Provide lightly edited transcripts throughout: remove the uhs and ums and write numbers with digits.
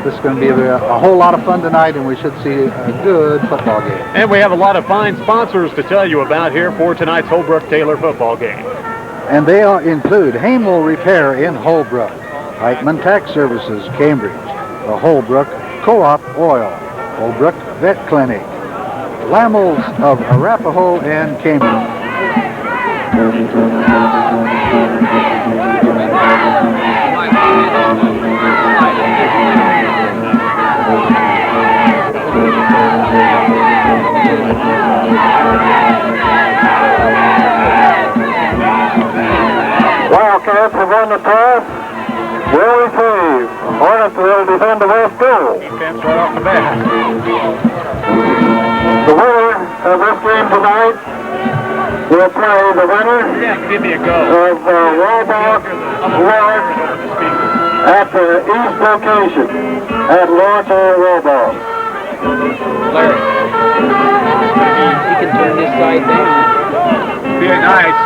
this is going to be a whole lot of fun tonight, and we should see a good football game. And we have a lot of fine sponsors to tell you about here for tonight's Holbrook-Taylor football game. And they include Hamel Repair in Holbrook, Eichmann Tax Services, Cambridge, the Holbrook Co-op Oil, Holbrook Vet Clinic, Lamels of Arapahoe and Cambridge. Wildcats have won the toss. Will receive. Hornets will defend the west goal. Defense right off the bat. The winner of this game tonight will play the winner Give me a go. of Walbach Lawrence at the east location at Lawrence or Walbach. Larry. He can turn this side down. Be nice.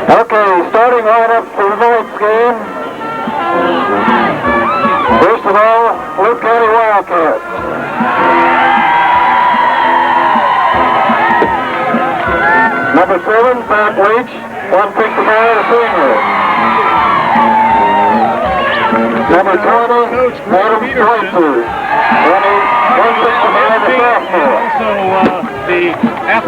Okay, starting lineup for tonight's game. First of all, Loup County Wildcats. Number 7, Pat Leach, 165, a senior. Number 20, Adam Glanzer, 165, a sophomore. Also, the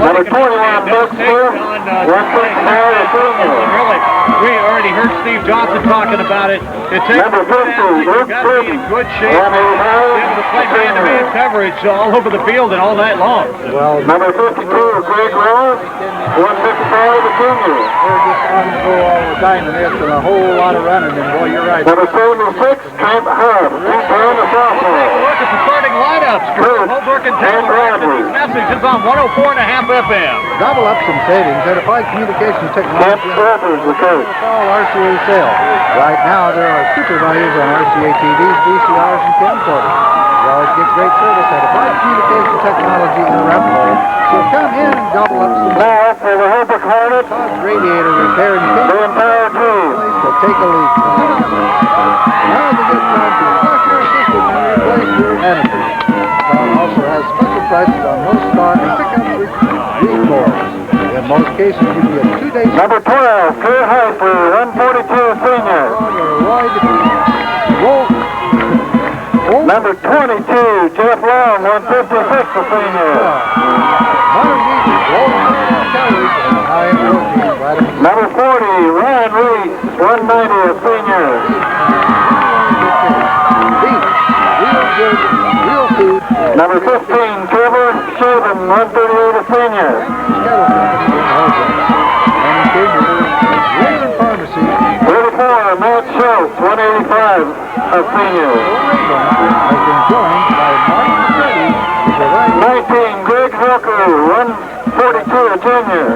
Number 21, Fischer, 165, a senior. Really, we already heard Steve Johnson talking about it. Number 50, Luke got to be in good shape. 185, Be able to play man-to-man coverage all over the field and all night long. Well, Number 52, Greg Ross, 155, a junior. they're just on the go all the time, and it's a whole lot of running, and boy, you're right. Number 76, Camp Hubb, 210, a sophomore. Look at the starting lineups. Holbrook and Taylor. These messages on 104.5 FM. Double up some savings at Applied Communication Camp Technology. Travers, the coach. All RCA sales. Right now, there are super values on RCA TVs, VCRs, and camcorders. You always get great service at Applied Communication Technology in Arapahoe. So come in and double up some Now for the Holbrook Hornets, Todd's radiator repair and the entire team. place to take a leak. Now's a good time to flush your system and replace your antifreeze. Todd also has special prices on most star and pickup recalls. In most cases, you get 2 days. Number 12, Curran Haussler, 142, senior. Number 22, Geoff Long, 156, a senior. Number 40, Ryan Reese, 190, a senior. Number 15, Trevor Schaben, 138, a senior. 34, Matt Schulz, 185, a senior. 19, Greg Hilker, 142, a junior.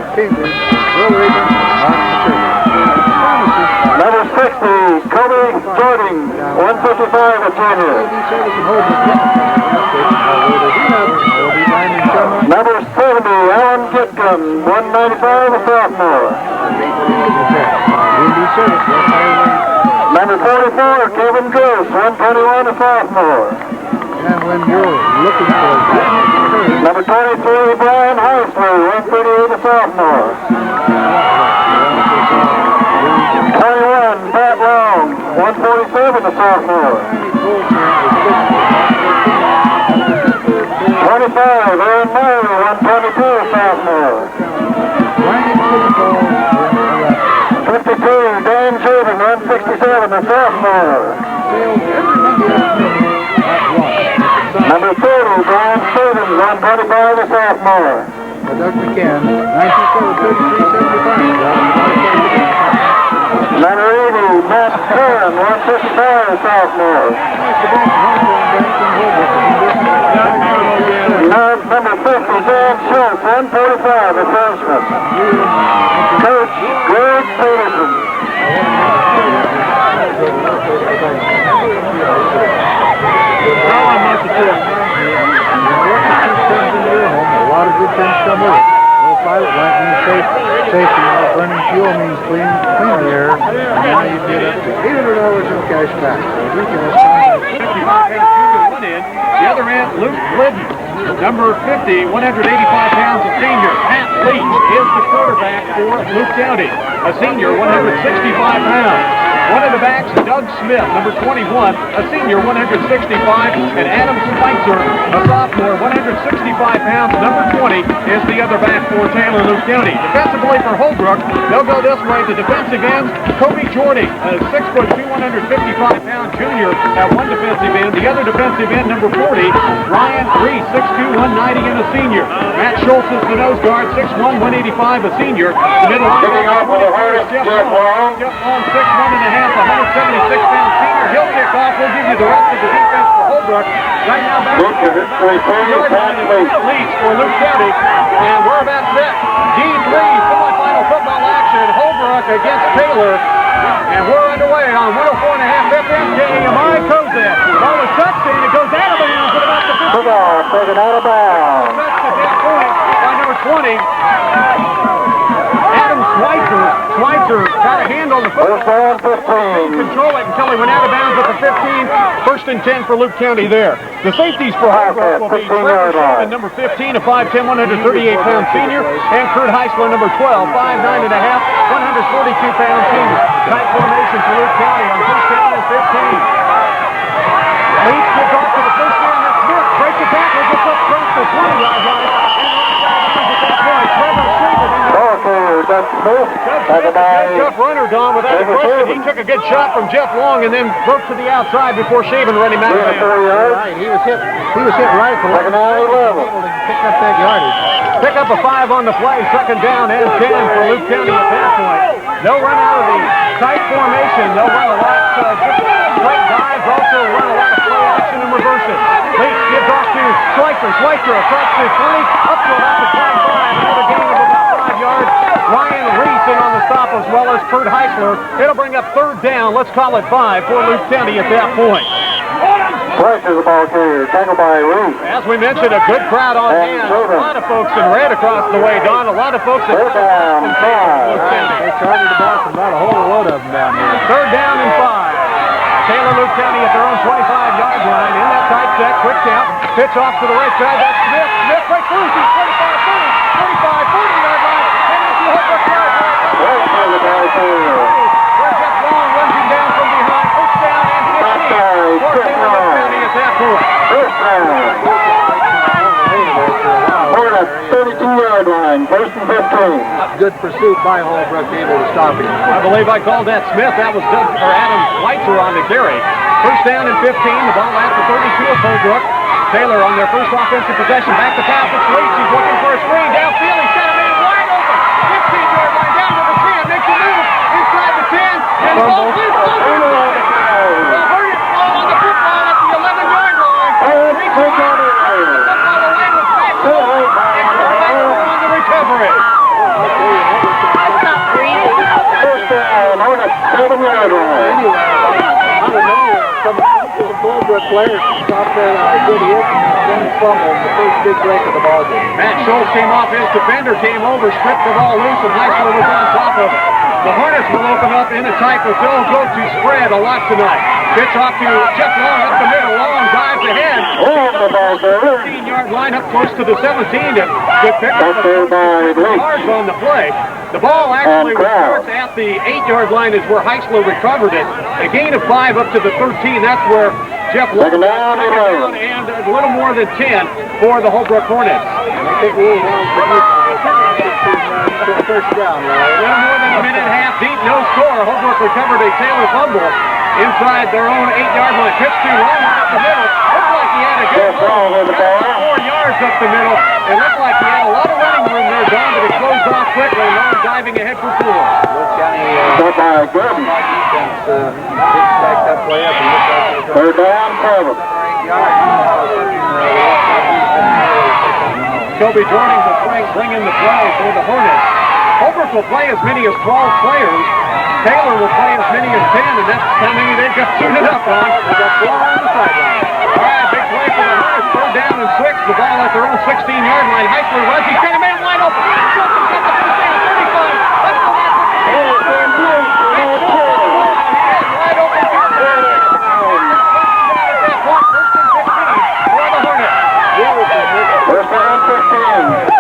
Number 60, Cobe Jording, 155, a junior. Number 70, Alan Gitcom, 195, a sophomore. Number 44, Kevin Gross, 121, a sophomore. And when you're looking for Number 23, Brian Haussler, 138, a sophomore. 21, Pat Long, 147, a sophomore. 25, Aaron Meyerle, 122, a sophomore. 52, Dan Jording, 167, a sophomore. Number 30, Brian Stevens, 125, a sophomore. Doug McCann, 1933 Semifinals. Number 80, Matt Curran, 155, sophomore. Number 50, Dan Schulz, 145, a freshman. Coach Greg Peterson. A lot of good things come with it. Little pilot light means safety. Burning fuel means clean the air. And now you get up to $800 in cash back. So we can 65 pounds junior, one end. The other end, Luke Glidden. Number 50, 185 pounds, a senior. Matt Leach is the quarterback for Loup County. A senior, 165 pounds. One of the backs, Doug Smith, number 21, a senior, 165, and Adam Schweitzer, a sophomore, 165 pounds, number 20, is the other back for Taylor Loup County. Defensively for Holbrook, they'll go this way. The defensive end, Cobe Jording, a 6'2", 155-pound junior at one defensive end. The other defensive end, number 40, Ryan Reese, 6'2", 190, and a senior. Matt Schulz is the nose guard, 6'1", 185, a senior. The middle linebacker, Geoff, 6'1", 1.5". 176-pound senior. He'll kick off. We'll give you the rest of the defense for Holbrook. Right now, back to Leach for Loup County. And we're about set. D3 semifinal football action. Holbrook against Taylor. And we're underway on 104.5 FM KAMI. Cobe. Ball is touched and it goes out of bounds at about the 50. Football taken out of bounds. Touched at that point by number 20. Schweitzer got a hand on the football. Control it until he went out of bounds at the 15. First and 10 for Loup County there. The safeties for Holbrook will be Trevor, Schaben, number 15, a 5'10", 138-pound senior, and Kurt Haussler, number 12, 5'9 and a half, 142-pound senior. Tight formation for Loup County on first down and 15. Leach gets off to the first down. That's Smith. Breaks the tackle. Gets up across the 20-yard line. And at that point, Trevor Schaben. That's Smith. Tough runner, Don, without a question. He took a good shot from Geoff Long and then broke to the outside before Schaben ran him out of bounds. Right, he was hit right at the level. Pick up that yardage. Pick up a 5 on the play. Second down and 10 for Loup County at that point. They'll run out of the tight formation. They'll run a lot of straight dives, also run a lot of play action and reverses. Leach gives off to Schweitzer. Schweitzer across the 20, up to about the 25. Another gain of about 5 yards. Ryan Reese in on the stop as well as Kurt Haussler. It'll bring up third down. Let's call it 5 for Loup County at that point. Pressure the ball carrier, tackled by Reese. As we mentioned, a good crowd on hand. A lot of folks in red across the way, Don. A lot of folks in Third down, 5. They charted the ball from about a whole load of them down here. Third down and 5. Taylor Loup County at their own 25-yard line. In that tight set, quick count. Pitch off to the right side. That's Smith. Smith breaks through. He's 25, 40-yard line. And it's the Holbrook yard line. The ball carrier. Where's that long? Runs him down from behind. First down and 15. For Taylor Loup County at that point. First down. We're at 32-yard line. First and 15. Good pursuit by Holbrook, able to stop him. I believe I called that Smith. That was Adam Schweitzer on the carry. First down and 15. The ball at the 32 of Holbrook. Taylor on their first offensive possession. Back to pass. It's Leach. He's looking for a screen. Downfield. He's got a man wide open. 15-yard line down to the 10. Makes a move inside the 10. And the ball is over. Hurry it. Ball on the football at the 11-yard line. Reese on the football away with Matt Schulz. And Schweitzer on the recovery. First down. On the 7-yard line. I don't know. Some Holbrook players stopped that good hit and then fumbled the first big break of the ball game. Matt Schulz came off, his defender came over, stripped the ball loose, and Haussler was on top of it. The Hornets will open up in a type of they'll go to spread a lot tonight. Pitch off to Geoff Long up the middle, Long dives ahead. 15-yard line up close to the 17. Good pick up yards on the play. The ball actually starts at the 8-yard line is where Haussler recovered it. A gain of 5 up to the 13. That's where Geoff Long down and a little more than 10 for the Holbrook Hornets. I think we'll first down, right? A little more than a minute and a half deep, no score. Holbrook recovered a Taylor fumble inside their own 8-yard line. Pitch to Long up the middle. Looked like he had a good ball. 4 yards up the middle. It looked like he had a lot of running room there, John, but it closed off quickly. Long diving ahead for 4. Loup County Good by good. defense did stack that play up and looked like they were Third down, Trevor. Cobe Jording will bring in the play for the Hornets. Holbrook will play as many as 12 players. Taylor will play as many as 10, and that's how many they've got suited up on. They've got 4 on the sideline. All right, big play for the Hornets. 3rd down and 6. The ball at their own 16-yard line. Haussler runs. He's got a man wide open. Schulz has got the first down. 35. Let's go back. Wide open. First down, 15.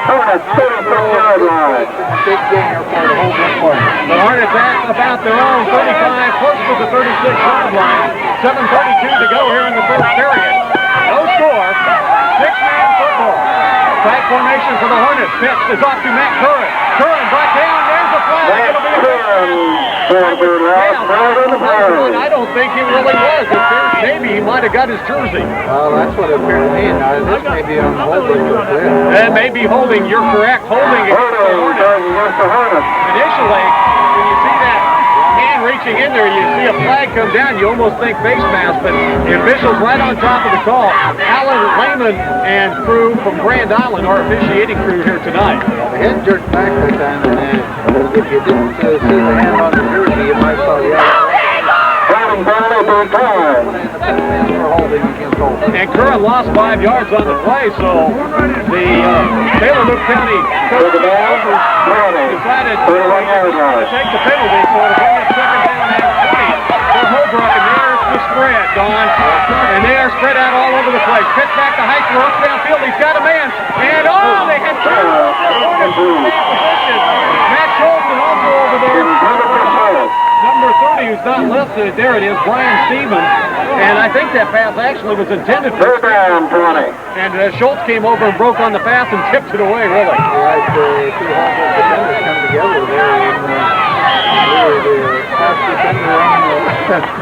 Hornets, 36-yard line. big gainer for the Holbrook. The Hornets at about their own 35, close to the 36-yard line. 7:32 to go here in the first period. No score. 6-man football. Tight formation for the Hornets. Pitch is off to Matt Curran. Curran brought down. There's the flag. It'll be I don't think he really was. It appears maybe he might have got his jersey. Well, that's what it appeared to me. Now, this may be on Holbrook. And maybe holding. You're correct. Holding it. Initially, when you see that hand reaching in there, you see a flag come down, you almost think face mask, but the officials right on top of the call. Alan Lehman and crew from Grand Island, our officiating crew here tonight. The head jerked back that time, and if you didn't see the hand on the jersey, you might saw the other. And Curran lost 5 yards on the play, so the Taylor Loup County coach decided to take the penalty, so it'll bring it 2nd down and 20 for Holbrook, and there's the spread, Don. And they are spread out all over the place. Pitch back to Haussler, up downfield, he's got a man, and they had 2 Matt Schulz and also over there. Number 30, who's not listed, there it is, Brian Stevens. And I think that pass actually was intended for 3rd down, 20. And Schulz came over and broke on the pass and tipped it away, really. Yeah, the two Holbrook defenders come together there, and the pass defender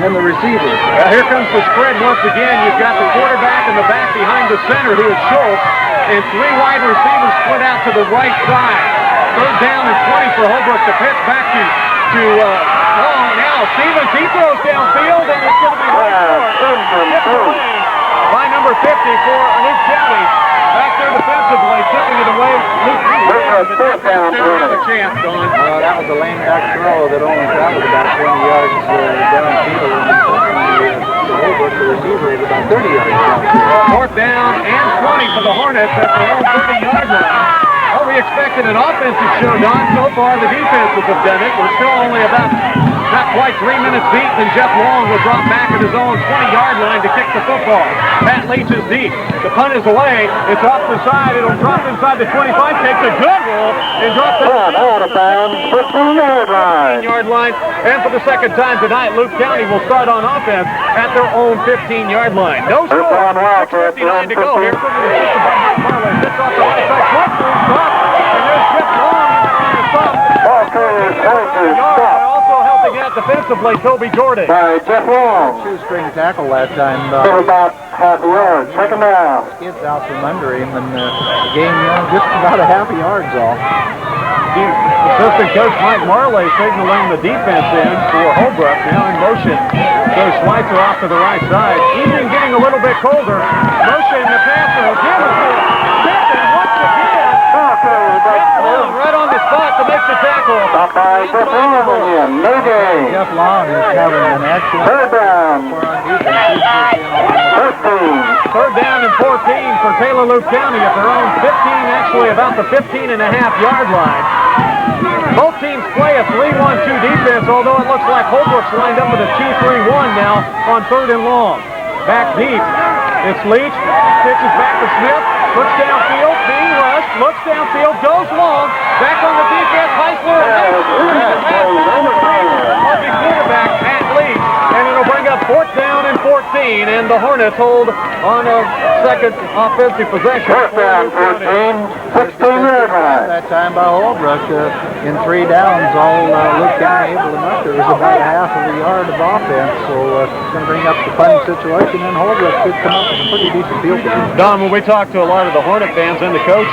and the receiver. Well, here comes the spread once again. You've got the quarterback in the back behind the center, who is Schulz, and 3 wide receivers split out to the right side. 3rd down and 20 for Holbrook to pitch back to now Stevens, he throws downfield, and it's going to be by number 50 for Loup County. Back there defensively, tipping it away. Loup County have a chance, Don. That was a lame duck throw that only traveled about 20 yards downfield, and the Holbrook, the receiver, is about 30 yards downfield. 4th down and 20 for the Hornets at their own 30-yard line. Well, we expected an offensive show, Don. So far, the defenses have done it. We're still only about not quite 3 minutes deep, and Geoff Long will drop back at his own 20-yard line to kick the football. Pat Leach is deep. The punt is away. It's off the side. It'll drop inside the 25. Takes a good roll and drops it out of bounds, 15-yard line. 15-yard line. And for the second time tonight, Loup County will start on offense at their own 15-yard line. No score. 6:59 to go here from the Bartley. Sits off the right side. Stop. And there's Geoff Long on the stop. Also helping out defensively, Cobe Jording. By Geoff Long. Shoestring tackle that time. About half a yard. 2nd down. Skids out from under him, and the game just about a half a yard's off. Assistant coach Mike Meyerle signaling the defense in for Holbrook. Now in motion. So Schweitzer off to the right side. Evening getting a little bit colder. Motion the passer. Again, once again. Right on the spot to make the tackle. Stop by Geoff Long again. No game. Geoff Long is having an excellent 3rd down. on defense. 3rd down and 14 for Taylor Loup County at their own 15, actually about the 15.5-yard line. Both teams play a 3-1-2 defense, although it looks like Holbrook's lined up with a 2-3-1 now on 3rd and long. Back deep. It's Leach. Pitches back to Smith. Looks downfield. Being rushed. Looks downfield. Goes long. Back on the defense. Haussler. Quarterback Matt Leach. And it'll bring up 4th down and 14. And the Hornets hold on a second offensive possession. 4th down, 14. 16-yard line. That time by Holbrook. In 3 downs, all Loup County able to muster is about a half of a yard of offense. So it's going to bring up the punting situation, and Holbrook could come up with a pretty decent field position. Don, when we talked to a lot of the Hornet fans and the coach,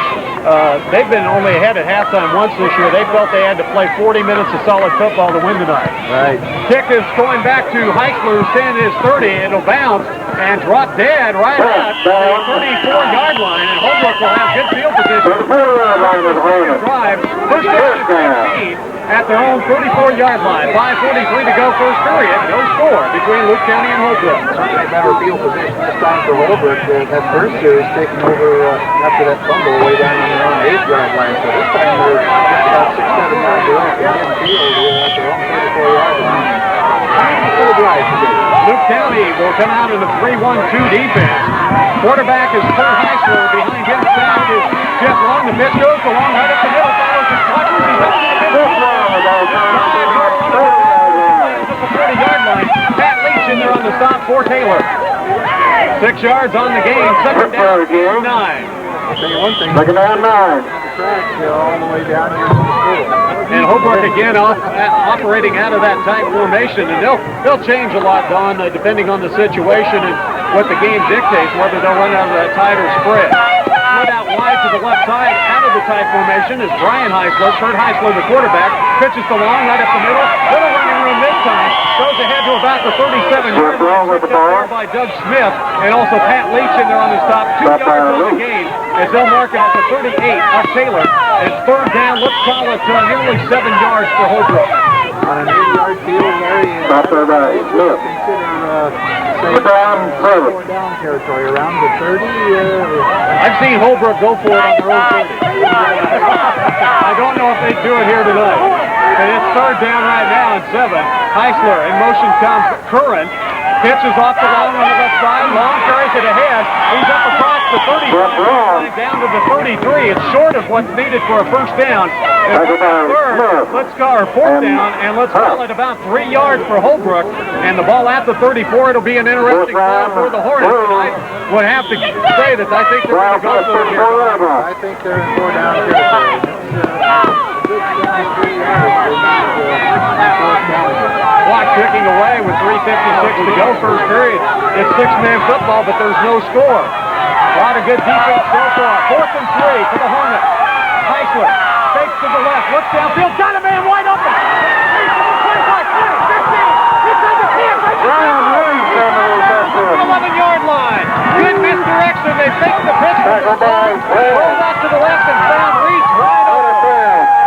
they've been only ahead at halftime once this year. They felt they had to play 40 minutes of solid football to win tonight. Right. Kick is going back to Haussler, who's standing at his 30. It'll bounce and drop dead right at the 34-yard line, and Holbrook will have good field position. Drive, first down and 15 at their own 34-yard line. 5:43 to go, first period. No score between Loup County and Holbrook. Certainly better field position this time for Holbrook. That first series taking over after that fumble way down on their own 8-yard line. So this time they're just about 6-7 yards away from midfield at their own 34-yard line. Full drive today. Loup County will come out in a 3-1-2 defense. Quarterback is Kurt Haussler. Behind him stand is Geoff Long. The pitch goes along right up the middle. Follows his blockers. He's up to the 30-yard line. Pat Leach in there on the stop for Taylor. 6 yards on the game. Second down, 9. I'll tell you one thing. Second down, 9. Track all the way down here to the school. And Holbrook again operating out of that tight formation, and they'll change a lot, Don, depending on the situation and what the game dictates, whether they'll run out of that tight or spread. Split out wide to the left side, out of the tight formation is Brian Haussler. Kurt Haussler, the quarterback, pitches the long right up the middle. Little running room this time. Goes ahead to about the 37-yard line. Picked up there by Doug Smith, and also Pat Leach in there on the stop. 2 yards on the game as they'll mark it at the 38 of Taylor. It's third down. Let's call it nearly 7 yards for Holbrook. On an 8-yard field, Larry, Smith. Consider down territory around the 30. I've seen Holbrook go for it on their own 30. I don't know if they do it here tonight. And it's third down right now and 7. Haussler in motion comes Curran. Pitches off the long on the left side. Long carries it ahead. He's up across the 35, down to the 33. It's short of what's needed for a first down. Let's call our fourth down, and let's call it about 3 yards for Holbrook. And the ball at the 34. It'll be an interesting ball for the Hornets. I would have to say that I think they're going to go for it here. I think they're in 4 down territory. Good 3 yards. Clock ticking away with 3:56 to go, first period. It's 6-man football, but there's no score. A lot of good defense so far. 4th and 3 for the Hornets. Haussler fakes to the left, looks downfield, got a man wide open. 11-yard line. Good misdirection. They fake the pitch. Rolled out to the left and found Reese wide open.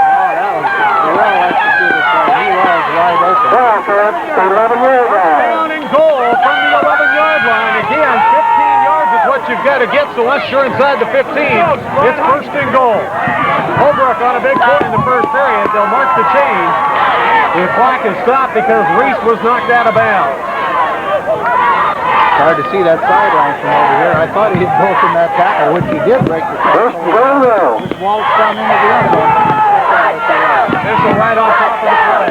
Down and goal from the 11-yard line. Again, 15 yards is what you've got to get, so unless you're inside the 15, it's first and goal. Holbrook on a big play in the first period. They'll mark the change. The clock is stopped because Reese was knocked out of bounds. It's hard to see that sideline from over here. I thought he'd go from that tackle, which he did break the tackle. Just waltzed down into the end zone. This is right on top of the play.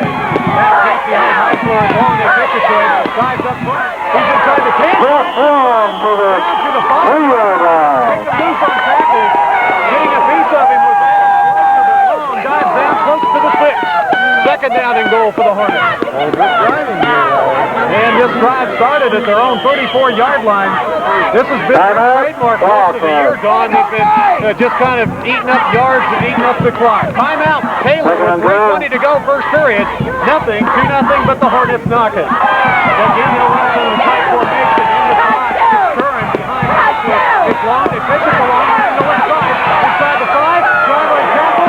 That takes behind Haussler and long. They pitch it to him. Drives up front. He's inside the 10. Down to the 5. Takes a loose on tackle. Getting a piece of him was that. Long dives down close to the 6. Second down and goal for the Hornets. Driving here. And this drive started at their own 34-yard line. This has been their trademark most of the year, Don. They've been just kind of eating up yards and eating up the clock. Timeout, Taylor with 3:20 to go, first period. 2-0, but the Hornets knock it. Again, they'll run out of the tight formation in the slot. Curran behind Haussler. It's long. They pitch it along on the left side. Inside the 5. Driveway Campbell.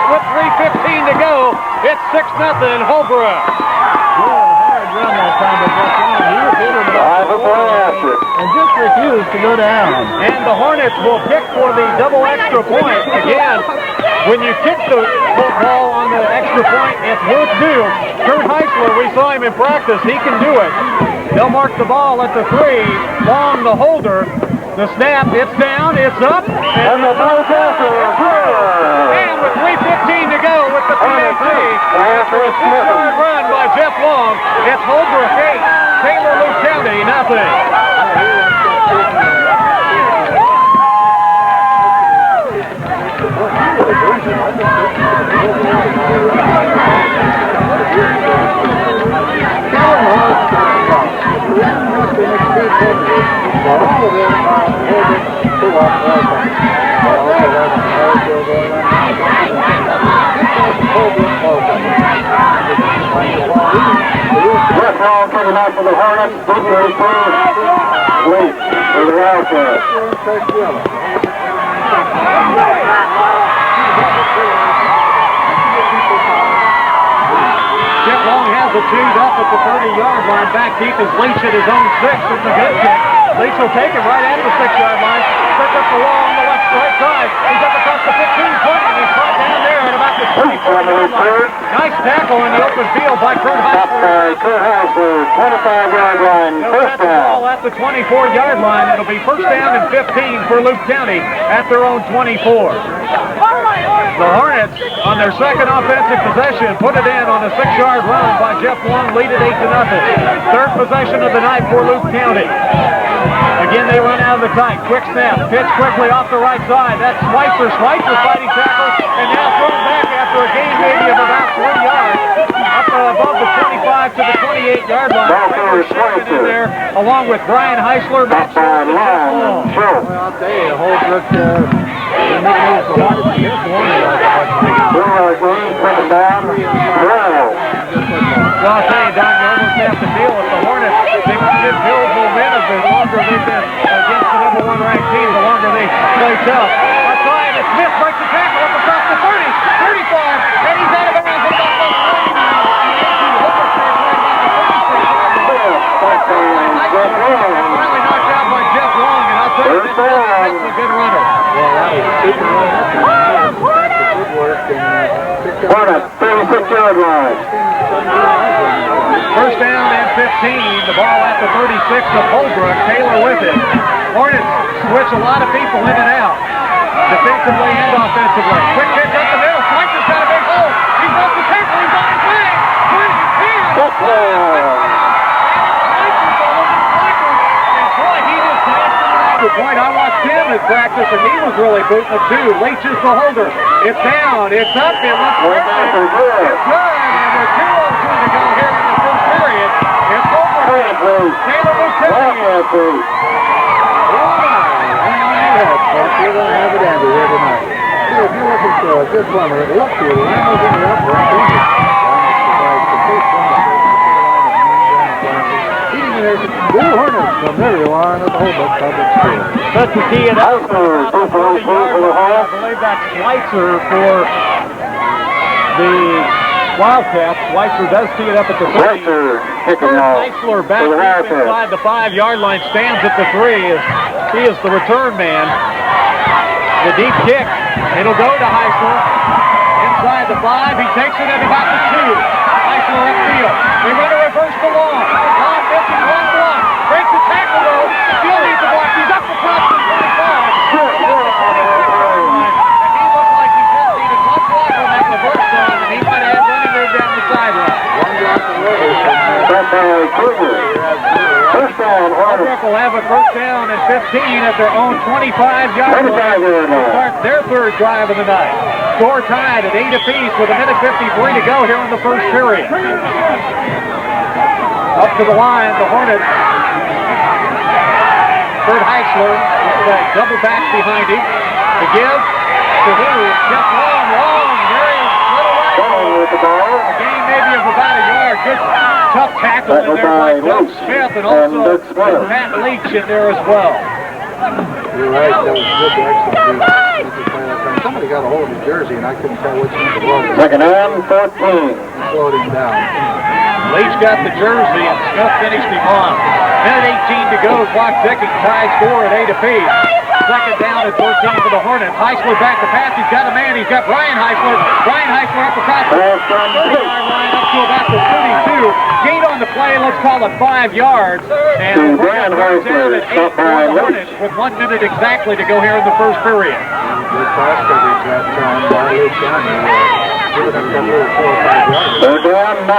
With 3:15 to go, it's 6-0 Holbrook. Good hard run that time, but just long. He was hit him and just refused to go down. And the Hornets will kick for the double extra point. Again, when you kick the football on the extra point, it's worth due. Kurt Haussler, we saw him in practice. He can do it. They'll mark the ball at the 3. Long the holder. The snap, it's down, it's up, and the ball and with 3:15 to go with the PAT, after a 6-yard run by Geoff Long, it's Holbrook 8, Taylor Loup County 0. Well, all of them are Holbrook co-op oil company. They also have a Meyerle going on. Holbrook oil company. Jeff Long coming out for the Hornets. D-3 Loup for the Wildcats. Jeff Long has it teed up at the 30-yard line. Back deep is Leach at his own 6 from the good kick. Leach will take it right at the 6-yard line. Sets up along the right side. He's up across the 15, 20, and he's caught down there at about the 24-yard line. Nice tackle in the open field by Kurt Haussler. Kurt Haussler, 25-yard line, first down. At the 24-yard line, it'll be first down and 15 for Loup County at their own 24. The Hornets, on their second offensive possession, put it in on a 6-yard run by Jeff Long, lead it 8-0. Third possession of the night for Loup County. Again, they run out of the tight. Quick snap, pitch quickly off the right side. That's Schweitzer. Schweitzer fighting tackle, and now thrown back after a gain maybe of about 3 yards. Up above the 25 to the 28-yard line. Schaben in there, along with Brian Haussler. Well, I'll tell you, Holbrook, they're making it so hard to get one. coming down. Well, I'll tell you, Don, you almost have to deal with the Hornets. They've been build momentum. The longer they've been against the number 1 ranked team, the longer they play tough. Outside, it's Smith breaks the tackle up across the 30, 35, and he's out of bounds at about the 30. Finally knocked out by Jeff Long, and I'll tell you, that's a good runner. Well, that was a super run. Good work. Hornets, 36-yard line. First down and 15. The ball at the 36 of Holbrook. Taylor with it. Hornets switch a lot of people in and out, defensively and offensively. Quick pitch up the middle. Schweitzer's got a big hole. He's off the tackle. He's on his way. Point. I watched him in practice, and he was really booting it too. Leach is the holder. It's down. It's up. It looks good. It's good. And with 2:02 to go here in the first period, it's over. Taylor Loup County. You're going to have it ended here tonight. So if you're looking for a good plumber, look to it. Lambos in the upper Blue Hornets from everyone at the Holbrook Public School. Let's see it out. I believe that's Schweitzer for the Wildcats. Schweitzer does tee it up at the 30. Haussler back deep inside the 5-yard line, stands at the 3. He is the return man. The deep kick. It'll go to Haussler. Inside the 5. He takes it at about the 2. Haussler upfield. They run a reverse to Long. Long pitching one block. Breaks the tackle though. Still needs the block. He's up across the 25. He looked like he just needed one block on that reverse run, and he might have had running room down the sideline. First down, Holbrook will have a first down and 15 at their own 25-yard line to start their third drive of the night. Score tied at 8 apiece with a minute 53 to go here in the first period. Up to the line, the Hornets. Kurt Haussler with that double back behind him. To give to who? Jeff Long. Very little right. with the ball. A gain maybe of about a yard. Good tough tackle in there by Cobe Smith, and also Matt Leach in there as well. You're right, that was good excellent. Somebody got a hold of his jersey and I couldn't tell which one it was. Second and 14. Slowed him down. Leach got the jersey and Smith finished him off. Minute 18 to go, clock ticking, tie score at 8 apiece. Second down at 14 for the Hornets. Haussler back to pass. He's got a man. He's got Brian Haussler. Brian Haussler up across the 30-yard line up to about the 32. Gain on the play. Let's call it 5 yards. And Brian Haussler at 8 for the Hornets with 1 minute exactly to go here in the first period. Good pass coverage that time by Loup County. Giving them that little 4 or 5 yards. They're down 9.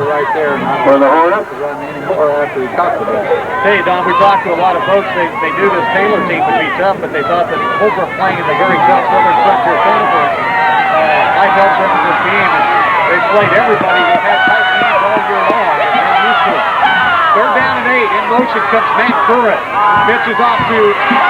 Right there. For the Hornets. Run anymore after he caught the ball. Hey, Don, we talked to a lot of folks. They knew this Taylor team would be tough, but they thought that Holbrook playing in the very tough Southern Frontier Tournament might help them in this game. And they've played everybody. They've had tight games all year long. They're used to it. Third down and 8 in motion comes Matt Curran. Pitches off to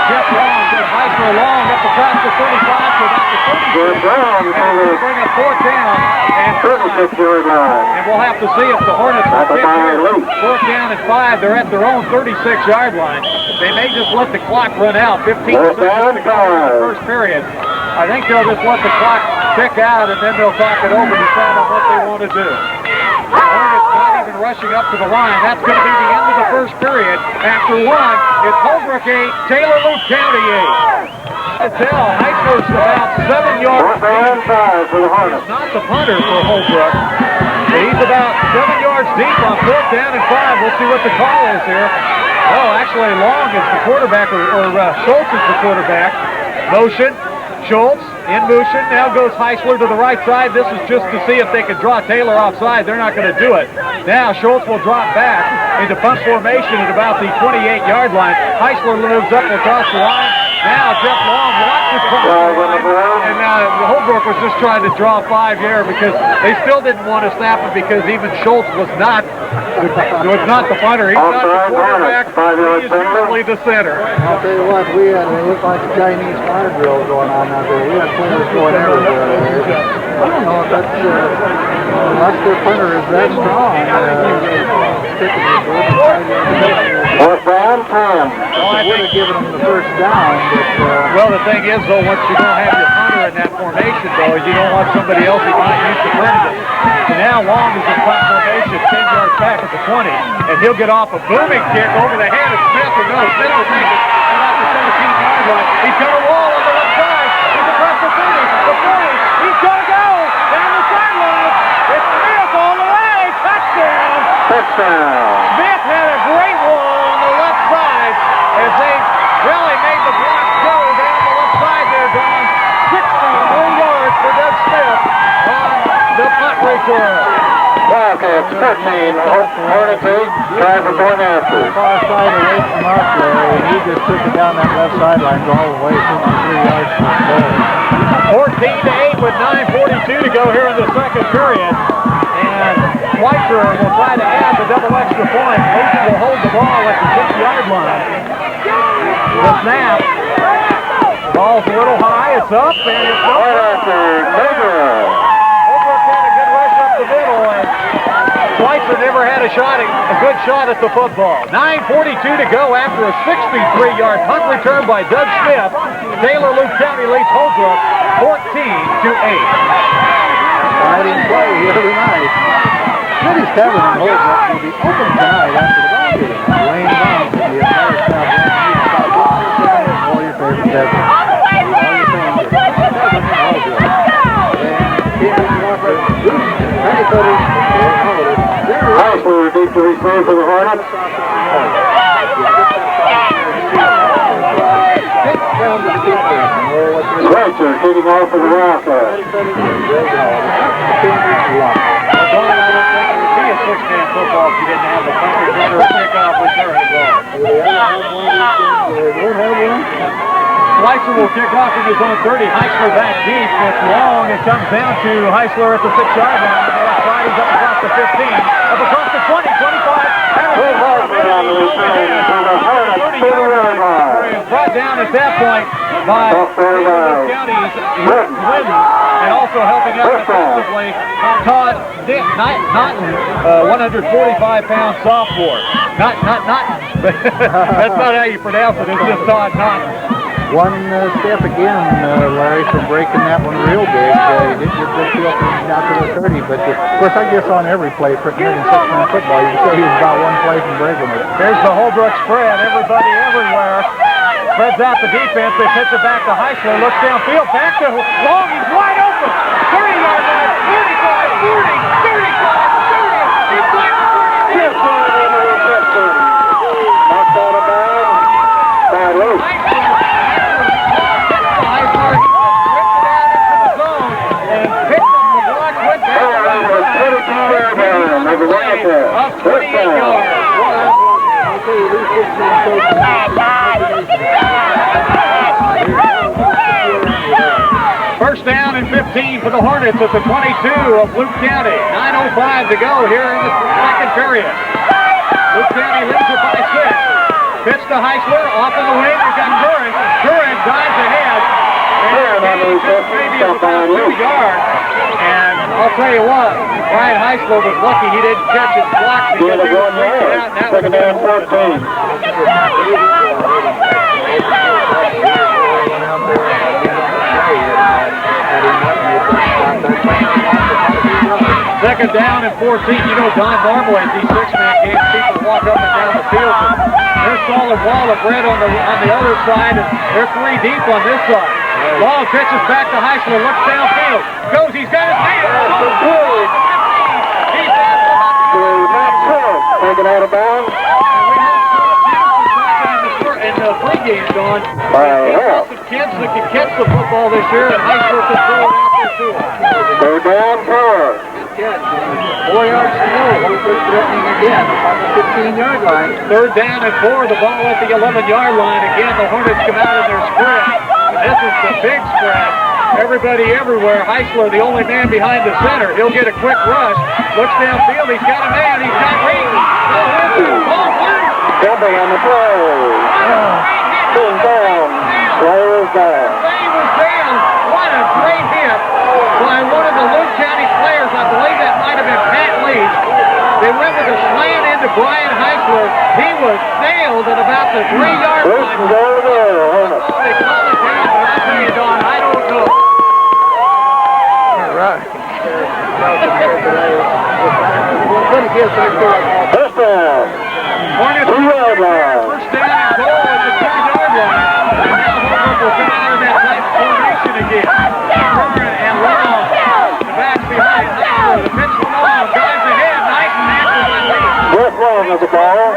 Geoff Long. Then Haussler long up across the 35 to about the 30. And bring a fourth down. And 36-yard line. And we'll have to see if the Hornets will pick here. Fourth down and 5. They're at their own 36-yard line. They may just let the clock run out. 15 seconds to go in the first period. I think they'll just let the clock tick out and then they'll talk it over and decide on what they want to do. The Hornets not even rushing up to the line. That's going to be the end of the first period. After one, it's Holbrook 8, Taylor Loup County 8. Tell Haussler's about 7 yards. Fourth down and 5 for the Hornets. Not the punter for Holbrook. He's about 7 yards deep on fourth down and 5. We'll see what the call is here. Oh, actually Long is the quarterback, or Schulz is the quarterback. Motion. Schulz in motion. Now goes Haussler to the right side. This is just to see if they can draw Taylor offside. They're not going to do it. Now Schulz will drop back into punt formation at about the 28-yard line. Haussler moves up across the line. Now Geoff Long watches from the line. And now Holbrook was just trying to draw 5 here because they still didn't want to snap it because even Schulz was not the punter. He's not the quarterback. He's usually the center. I'll tell you what, it looked like a Chinese fire drill going on out there. We had players going everywhere. I don't know if that's, unless their punter is that strong. Fourth down, 10. I would have given them the first down, but... well, the thing is, though, once you don't have your punter in that formation, though, you don't want somebody else who might use the perimeter. So now Long is in punt formation, 10 yards back at the 20, and he'll get off a booming kick over the head of Smith, or no, Smith will take it about the 17-yard line. He's got a wall on the left side. He's across the 30, the 40. He's going to go down the sideline. It's Smith all the way. Touchdown. Touchdown. Smith had a great wall on the left side as they really made the block go down the left side there, Don. 63 yards for Doug Smith on the punt return. Wildcats 13, Hornets 8, try for point after. Far side away from us there, and he just took it down that left sideline all the way 63 yards from the goal. 14-8 with 9:42 to go here in the second period. And Schweitzer will try to add the double extra point. Reese will hold the ball at the 6-yard line. The snap. The ball's a little high. It's up, and it's up. Point after, Holbrook Had a good rush up the middle, and Schweitzer never had a good shot at the football. 9:42 to go after a 63-yard punt return by Doug Smith. Taylor Loup County leads Holbrook 14-8. Exciting play here tonight. City's Tavern in Holbrook will be open tonight after the ball game. Lane Brown from the entire South. All your favorite Tavern. All your fans. Tavern in Holbrook. Haussler deep to receive for the Hornets. Schweitzer kicking off for the Wildcats. Be a six-man football if you didn't have the punt return or kickoff return as well. Schweitzer will kick off from his own 30. Haussler back deep. It's long. It comes down to Haussler at the 6-yard line. He's up across the 15, up across the 20, 25. Brought down at that point by Loup County's Glidden, and also helping out defensively Todd Naughton, 145-pound sophomore. Naughton. That's not how you pronounce it. It's just Todd Naughton. One step again, Larry, from breaking that one real big. He didn't get the field down to the 30, but of course, I guess on every play, particularly in six-man football, you can say he's about one play from breaking it. There's the Holbrook spread. Everybody everywhere. Spreads out the defense. They pitch it back to Haussler. Looks downfield. Back to Long. He's wide open. 30-yard line. 45, 40, 35, 30. He's back to 30. Knocked out of bounds by Loup. First down and 15 for the Hornets at the 22 of Loup County. 9:05 to go here in the second period. Loup County leads it by 6. Pitch to Haussler, off in the wing. We've got Curran. Curran dives ahead. Maybe about 2 yards. And I'll tell you what, Brian Haussler was lucky he didn't catch his block because he was reaching out, and that would have been 14. Second down and 14. You know, Don normally these six-man games, people walk up and down the field. There's solid wall of red on the other side, and they're 3 deep on this side. Ball pitches back to Haussler, looks downfield. Goes, he's got his hand. Taken out of bounds. And the pregame going. Some kids that can catch the football this year, and Haussler can throw it out there too. They're down 4. 4 yards to go. Holbrook threatening again on the 15-yard line. Third down and 4. The ball at the 11-yard line. Again, the Hornets come out in their spread. This is the big spread. Everybody everywhere. Haussler, the only man behind the center. He'll get a quick rush. Looks downfield. He's got a man. He's got Reese. Campbell on the play. Being down. Player is down. Play was down. What a great hit by one of the Loup County players. I believe that might have been Pat Leach. They went with a slant into Brian Haussler. He was nailed at about the 3-yard line. Reese is over there. Hornets. They call it down, but I'll tell you, Don, I don't know. All right. First down. Hornets 2-yard line. first down and goal at the 2-yard line. And now Holbrook will come out in that tight formation again. Curran and Long. The backs behind Haussler. The pitch to Long. Drives ahead. Nice match by Lee. Jeff Long has the ball.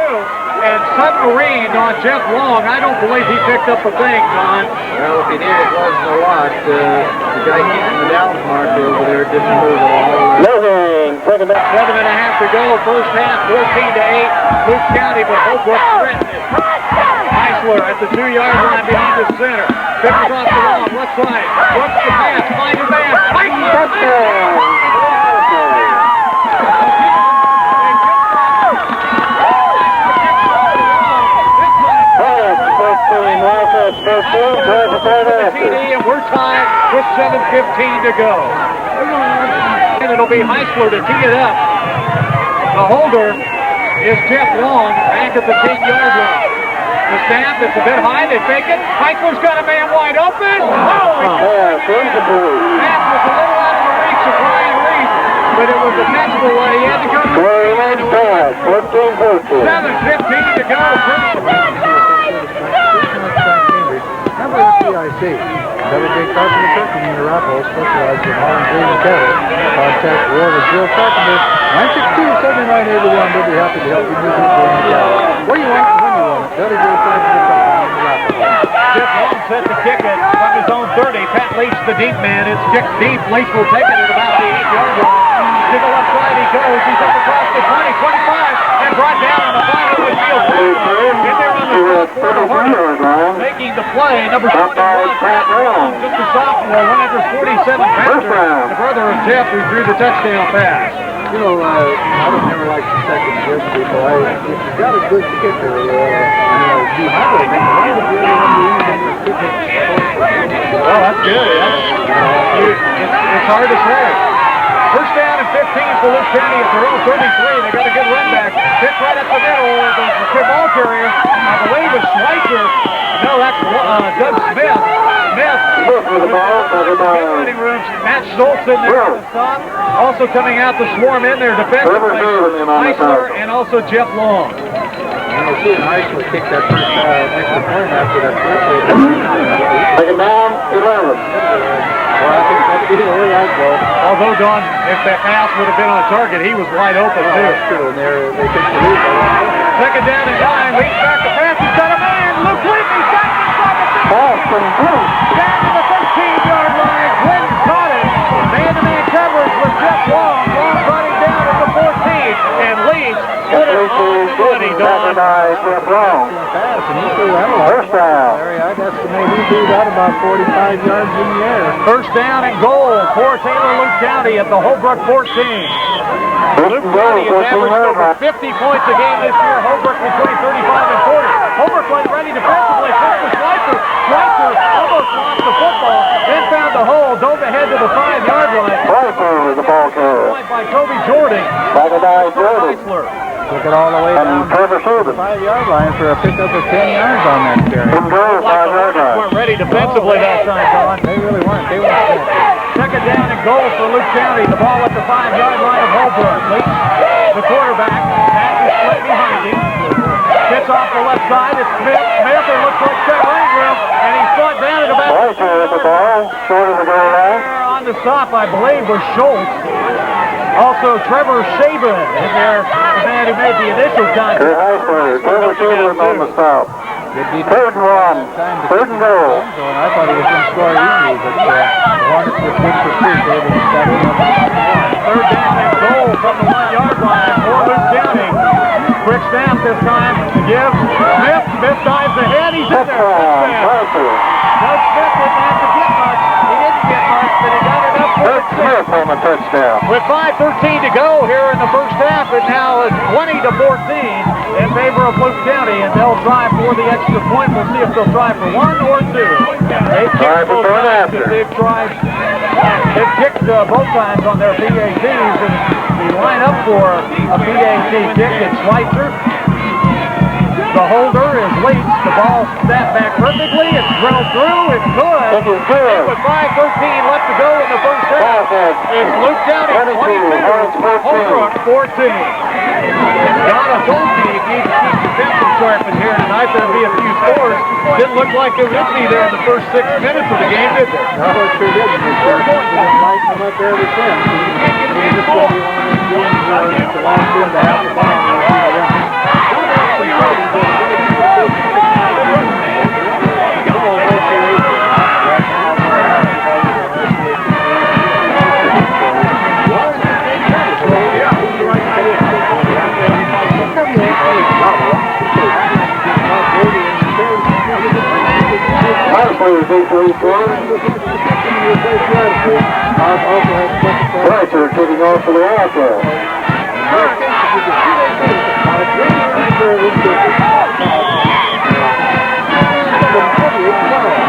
And submarine on Jeff Long. I don't believe he picked up a thing, Don. Well, if he did, it wasn't a lot. The guy keeping the downs marker over there didn't move at all. Logan, second down. 7.5 to go. First half, 14-8. Loup County, but Holbrook threatened it. Haussler at the 2-yard line behind the center. Fischer off the wall, left side. Looks the pass, finds a man. Touchdown. And we're tied with 7:15 to go. And it'll be Haussler to tee it up. The holder is Jeff Long back at the 10-yard line. The snap is a bit high. They fake it. Haussler's got a man wide open. Oh, that was a little out of the reach of Brian Reese, but it was a catchable one. He had to go to 7:15 to go. PIC. WJ Carpenter Trucking in Arapahoe specializes in all green and cattle. Contact War with Bill Carpenter, 962-7981. They'll be happy to help you move your green and cattle. Where you want it, when you want it. WJ Carpenter Trucking in Arapahoe. Jeff Long set to kick it from his own 30. Pat Leach, the deep man. It's kicked deep. Leach will take it at about the 8-yard line. To the left side he goes. He's up across the 20, 25, and brought down on the 5-yard field. In there on the making the play, number 21, Pat Long, just a sophomore, 147 pounder, the brother of Geoff, who threw the touchdown pass. You know, I don't never like to second guess people. If you've got a good kicker, you have it. Well, that's good. It's hard to say. First down and 15 for Loup County at their own 33. They got a good run back. Hit right up the middle. The ball carrier, I believe, is Schweitzer. No, that's Doug Smith. With the running room. Matt Schulz in there at the stop. Also coming out to swarm in there defensively. Haussler and also Jeff Long. We'll see Haussler kick that first extra point after that first hit. Second down, 11. Well, I think that's either way I go. Although, Don, if that pass would have been on target, he was wide open, too. That's true, and they took the lead. Second down and 9. Leads back the pass. He's got a man. Luke Whitney's got it. Pass from Bruce. Down to the 13-yard line. Glenn caught it. Man-to-man coverage with Jeff Long. Long brought him down at the 14. And Leach put it on the money, Don. First down. I'd estimate he threw that about 45 yards in the air. First down and goal for Taylor Loup County at the Holbrook 14. Loup County has averaged over 50 points a game this year. Holbrook between 35 and 40. Holbrook played ready defensively. Fischer Schweitzer. Schweitzer almost lost the football. Then found the hole. Dove ahead to the 5-yard line. Schweitzer is the ball carrier. Point by Cobe Jording. Jording. Haussler. Took it all the way down to Trevor the 5-yard line for a pickup of 10 yards on that carry. Weren't ready defensively that time, Don. They really weren't. They weren't. Second down and goal for Loup County. The ball at the 5-yard line of Holbrook. Leach, the quarterback, passes split behind him. Gets off the left side. It's Smith. Smith, it looks like Trevor room, and he's brought down at about the ball, short of the goal line. on the stop, I believe, was Schulz. Also, Trevor Schaben in there, the man who made the initial contact. Trevor Schaben on the stop. Third and one. Third and goal. And I thought he was going to score easily, but the Hornets were good pursuit. They were stacking up. Third down and goal from the 1-yard line for Loup County. Quick snap this time to give Smith. Smith dives ahead. He's in there. Doug Smith didn't have to get much. He didn't get much, but he got enough for Doug Smith on the touchdown. With 5:13 to go here in the first half, and now it's 20-14 in favor of Loup County, and they'll try for the extra point. We'll see if they'll try for 1 or 2. They've kicked both times. They've kicked both times on their PATs, and they line up for a PAT kick. It's Schweitzer. The holder is Leach. The ball snapped back perfectly. It's drilled through. It's good. And with 5:13 left to go in the first half, it's Loup County 22, Holbrook 14. John, I told you you need to keep the defensive sharpened here tonight. There'll be a few scores. Didn't look like there would be there in the first 6 minutes of the game, did there? No, it sure didn't. It's lighting them up ever since. It's just going to be one of those games where it's the last game to have the ball. Schweitzer kicking off for the Wildcats.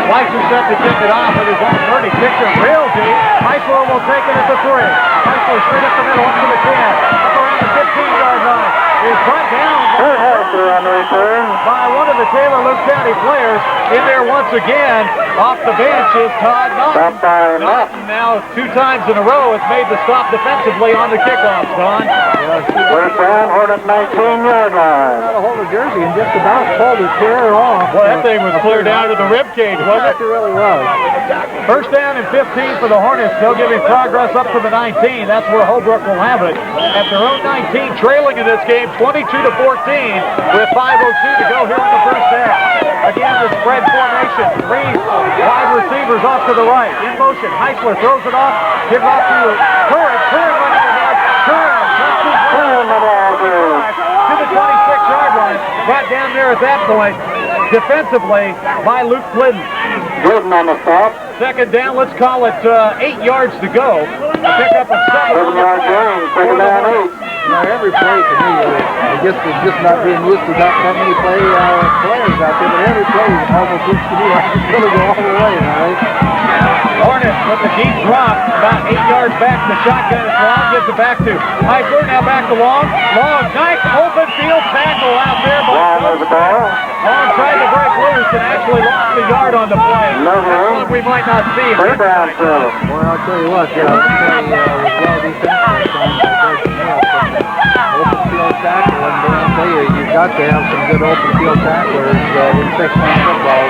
Schweitzer set to kick it off with his own 30. Kicks it real deep. Haussler will take it at the 3. Haussler straight up the middle, up to the 10. Up around the 15-yard line. He's brought down On the return by one of the Taylor Loup County players. In there once again, off the bench is Todd Naughton. Now 2 times in a row it's made the stop defensively on the kickoff, Don. First down, Hornet 19-yard line. Got a hold of jersey and just about pulled his hair off. Well, that thing was clear down to the rib cage, wasn't it? It really was. First down and 15 for the Hornets. They'll give him progress up to the 19. That's where Holbrook will have it. At their own 19, trailing in this game 22-14 with 5:02 to go here in the first half. Again, the spread formation. Reese, wide receivers off to the right. In motion. Haussler throws it off. Gives off to Curran. Curran running ahead. Curran to the 26-yard line. Brought down there at that point defensively by Luke Glidden. Glidden on the stop. Second down, let's call it 8 yards to go. A pickup of 7. 7-yard gain. Second down 8. Now, every play to me, I guess it's just not being used to not that many players out there, but every play almost looks to me like it's going to go all the way, right? Hornets with the deep drop, about 8 yards back. The shotgun is long, gets it back to Haussler, now back to Long. Long, nice open field tackle out there. Long has the ball. Long tried to break loose and actually lost the yard on the play. That's one we might not see. Third down, Phil. Well, I'll tell you what, this play was well defensive. Open field tackle, and I'll tell you, you've got to have some good open field tacklers in 6-man football.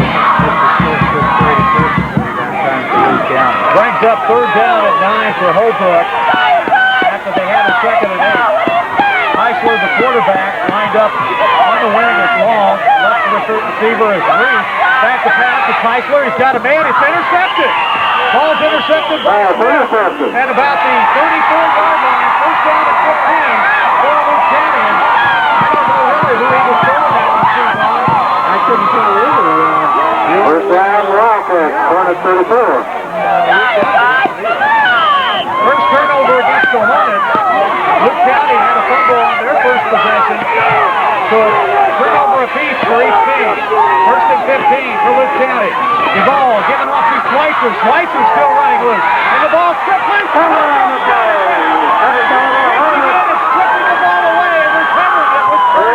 Brings up third down at 9 for Holbrook after they had a second and 8. Haussler, the quarterback, lined up on the wing is Long. Left receiver is Reese. Back to pass to Haussler. He's got a man. It's intercepted. Ball's intercepted at about the 34-yard line. First down at 15 for Loup County. I don't know really who he was throwing that one to, Ron. I couldn't tell either. First down, Wildcats. Hornet 34. First turnover against the Hornets. Loup County had a fumble on their first possession. So turnover apiece for each team. First and 15 for Loup County. The ball given off to Schweitzer. Schweitzer's still running loose. And the ball stripped loose. Stripping the ball away and recovered it with Curran.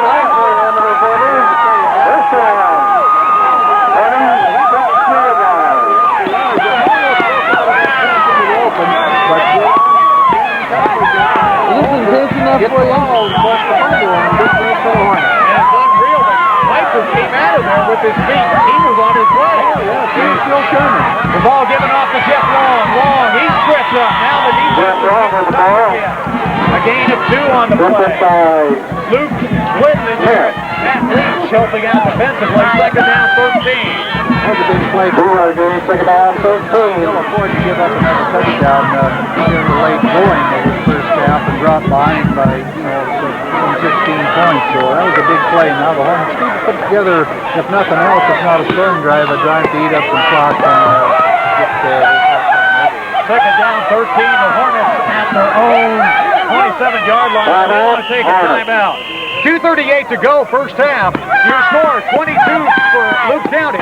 Get the ball, plus the fumble, and just right to the Hornets. And it's unreal that Schweitzer came out of there with his feet. He was on his way. He's still coming. The ball given off to Geoff Long. Long, he's tripped up. Now the defense is again. A gain of 2 on the play. Luke Whitman there. Matt Leach helping out defensively. Second down, 13. That was a big play. Second down, 13. He'll afford to give up another touchdown during the late going of his first half and drop behind by, 16 points. So that was a big play. Now the Hornets need to put together, if nothing else, if not a storm drive, a drive to eat up some clock and get Second down, 13. The Hornets at their own 27-yard line. They want to take a timeout. 2:38 to go, first half. Your score, 22 for Loup County. 104.5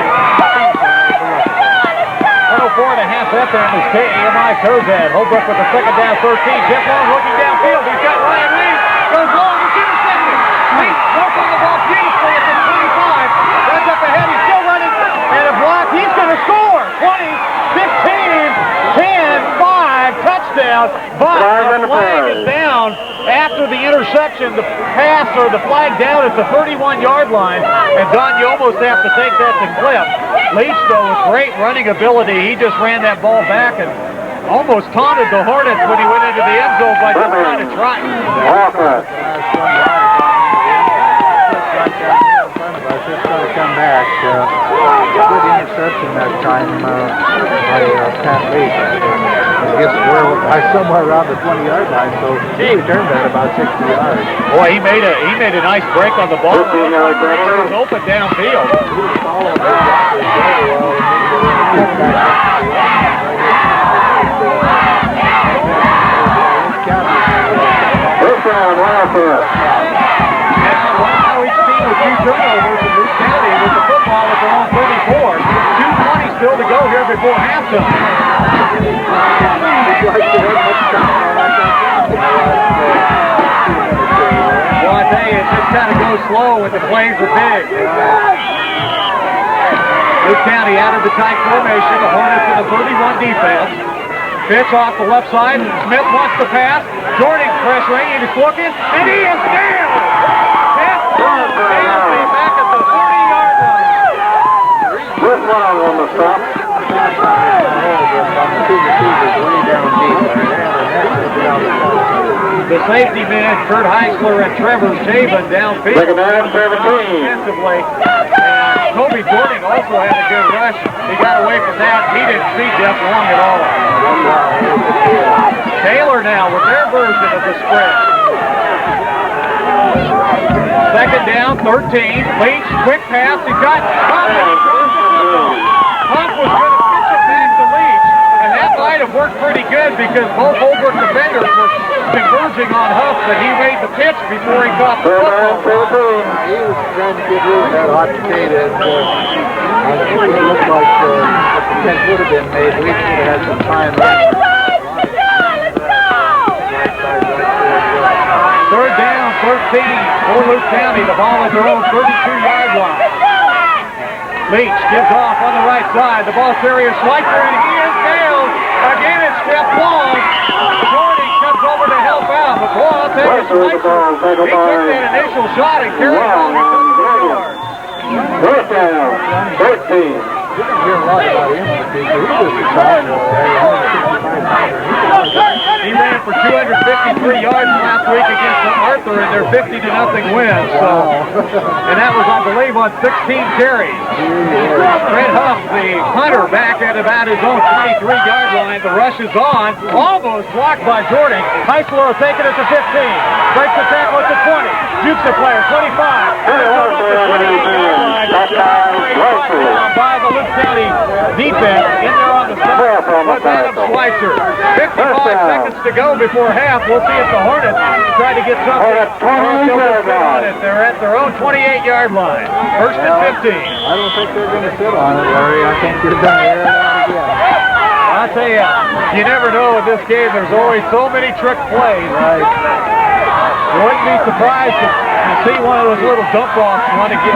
FM is KAMI Cozad. Holbrook with the second down, 13. Geoff Long looking downfield. He's got Ryan Reese. Goes long. He's intercepted. Reese working the ball beautifully at the 25. Runs up ahead. He's still running. And a block. He's going to score. 20, 15, 10, 5. Touchdown. But the flag is down after the interception. The pass or the flag down at the 31-yard line. And Don, you almost have to take that to clip. Leach, though, with great running ability, he just ran that ball back and almost taunted the Hornets when he went into the end zone by just trying to try. Just got to come back. Good interception that time by Pat Leach. I guess we're somewhere around the 20-yard line, so he returned that about 60 yards. Boy, he made a nice break on the ball. It was open downfield. First round, welfare. Each team with 2 turnovers in Loup County with the football at their own 34. 2:20 still to go here before halftime. Well, I tell you, it just kind of goes slow when the plays are big. Loup County out of the tight formation. The Hornets in the 31 defense. Pitch off the left side. Smith wants the pass. Jording pressuring. He's looking. And he is down. Back at the 30-yard line. This one on the stop. The safety man, Kurt Haussler and Trevor Schaben downfield. Second down, 17. Defensively. And Cobe Jording also had a good rush. He got away from that. He didn't see Geoff Long at all. Taylor now with their version of the spread. Second down, 13. Leach, quick pass. He got Pump. Pump was going to pitch it back to Leach. And that might have worked pretty good because both Holbrook defenders were converging on Huff, but he made the pitch before he caught the football. He was trying to get rid of that hot potato. It looked like the catch would have been made. Leach would have had some time left. Third down, 13 for Loup County. The ball at their own 32-yard line. Leach gives off on the right side. The ball carrier Schweitzer, and he is down. Again, it's Geoff Long. Jording comes over to help out. But boy, I'll tell you, Schweitzer, he took that initial shot and carried it on for 34 yards. First down, 13. We didn't hear a lot about him because he was a sophomore there. He ran for 253 yards last week against Arthur in their 50-0 win. So, and that was, I believe, on 16 carries. Fred Huff, the punter, back at about his own 23-yard line. The rush is on, almost blocked by Jording. Haussler will take it at the 15. Breaks the tackle at the 20. Jukes the player, 25. By the Loup County defense in there on the side. But Adam Schweitzer Glanzer. 55 seconds to go before half. We'll see if the Hornets try to get something. They're at their own 28-yard line. First and 15. I don't think they're going to sit on it, Larry. I think they're going to air it out again. I'll tell you, you never know in this game. There's always so many trick plays. Right. You wouldn't be surprised to see one of those little dump-offs once again.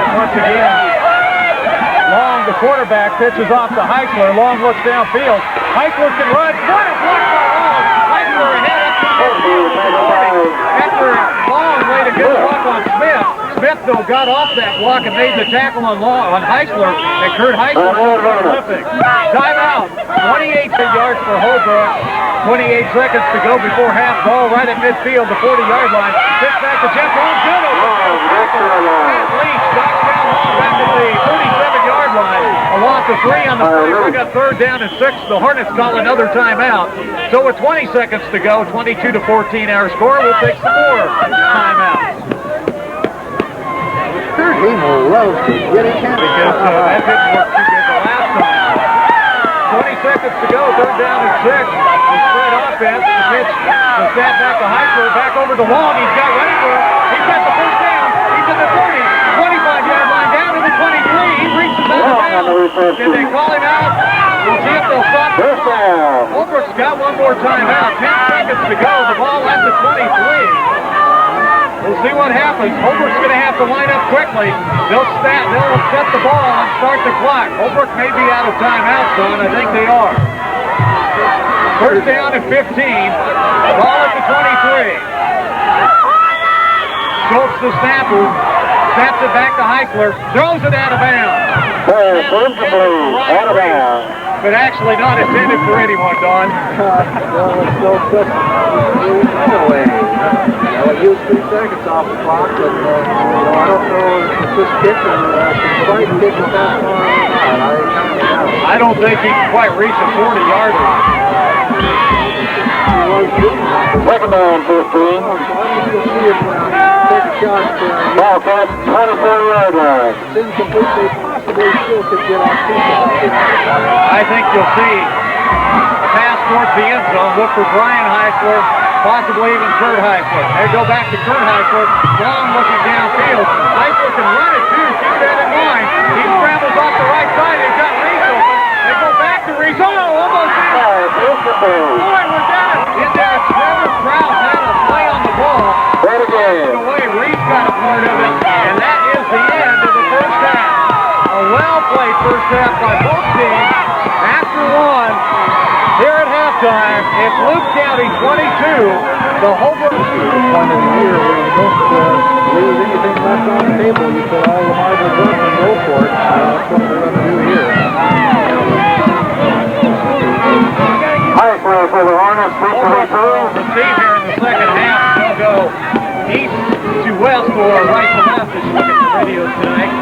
Long, the quarterback pitches off to Haussler. Long looks downfield. Haussler can run. What a block by Long. Haussler ahead up to the field. After Long laid a good block on Smith. Smith, though, got off that block and made the tackle on Haussler. And Kurt Haussler was terrific. Timeout. 28 yards for Holbrook. 28 seconds to go before half. Ball right at midfield, the 40-yard line. Pitch back to Geoff. Good over. Leach knocks down Long back at the 37-yard line. A loss of 3 on the play. We got third down and 6. The Hornets call another timeout. So with 20 seconds to go, 22-14 our score. We'll take some more timeouts. Third game will loves to get it. Because that didn't work too good the last time. 20 seconds to go, third down and 6. The spread offense, the pitch, the snap back to Haussler, back over to Long. He's got running room. He's got the first down. He's at the 30, 25-yard line, down to the 23. He reaches out of bounds. Did they call him out? We'll see if they'll stop. Holbrook's got one more timeout. 10 seconds to go. The ball at the 23. We'll see what happens. Holbrook's going to have to line up quickly. They'll set the ball and start the clock. Holbrook may be out of timeout, son. I think they are. First down at 15. Ball at the 23. Schulz the snapper. Snaps it back to Haussler. Throws it out of bounds. Out of bounds. But actually not intended for anyone, Don. Well, it's so quick. Anyway. Well, use 3 seconds off the clock, but I don't know if this kicker can quite kick it that far or not. I don't think he can quite reach a 40-yard line. Second down, 15. Take a shot. Ball cut, 24-yard line. It's incomplete. They possibly still could get off 2 seconds. I think you'll see a pass towards the end zone. Look for Brian Haussler. Possibly even Kurt Haussler. They go back to Kurt Haussler. Long looking downfield. Haussler can run it too. Keep that in mind. He scrambles off the right side. They've got Reese open. They go back to Reese. Oh, almost in. Boy, we're down. In there, Trevor Krause had a play on the ball. Away. Reese got a part of it. And that is the end of the first half. A well-played first half by both teams. After one. Here at halftime, it's Loup County 22, the Holbrook Point of the year where you don't leave anything left on the table. You put all the marbles up and go for it. That's what we're going to do here. Haussler for the Hornets, 3-2. Receive here in the second half. They'll go east to west or right to left as you look at the radio tonight.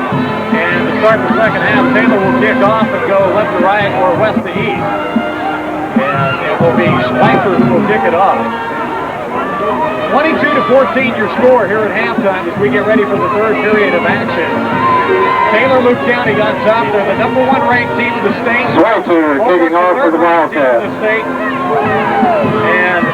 And to start the second half, Taylor will kick off and go left to right or west to east. And it will be Schweikert who will kick it off. 22-14 your score here at halftime as we get ready for the third period of action. Taylor Loup County on top. They're the #1 ranked team in the state. Schweikert kicking off for the Wildcats. And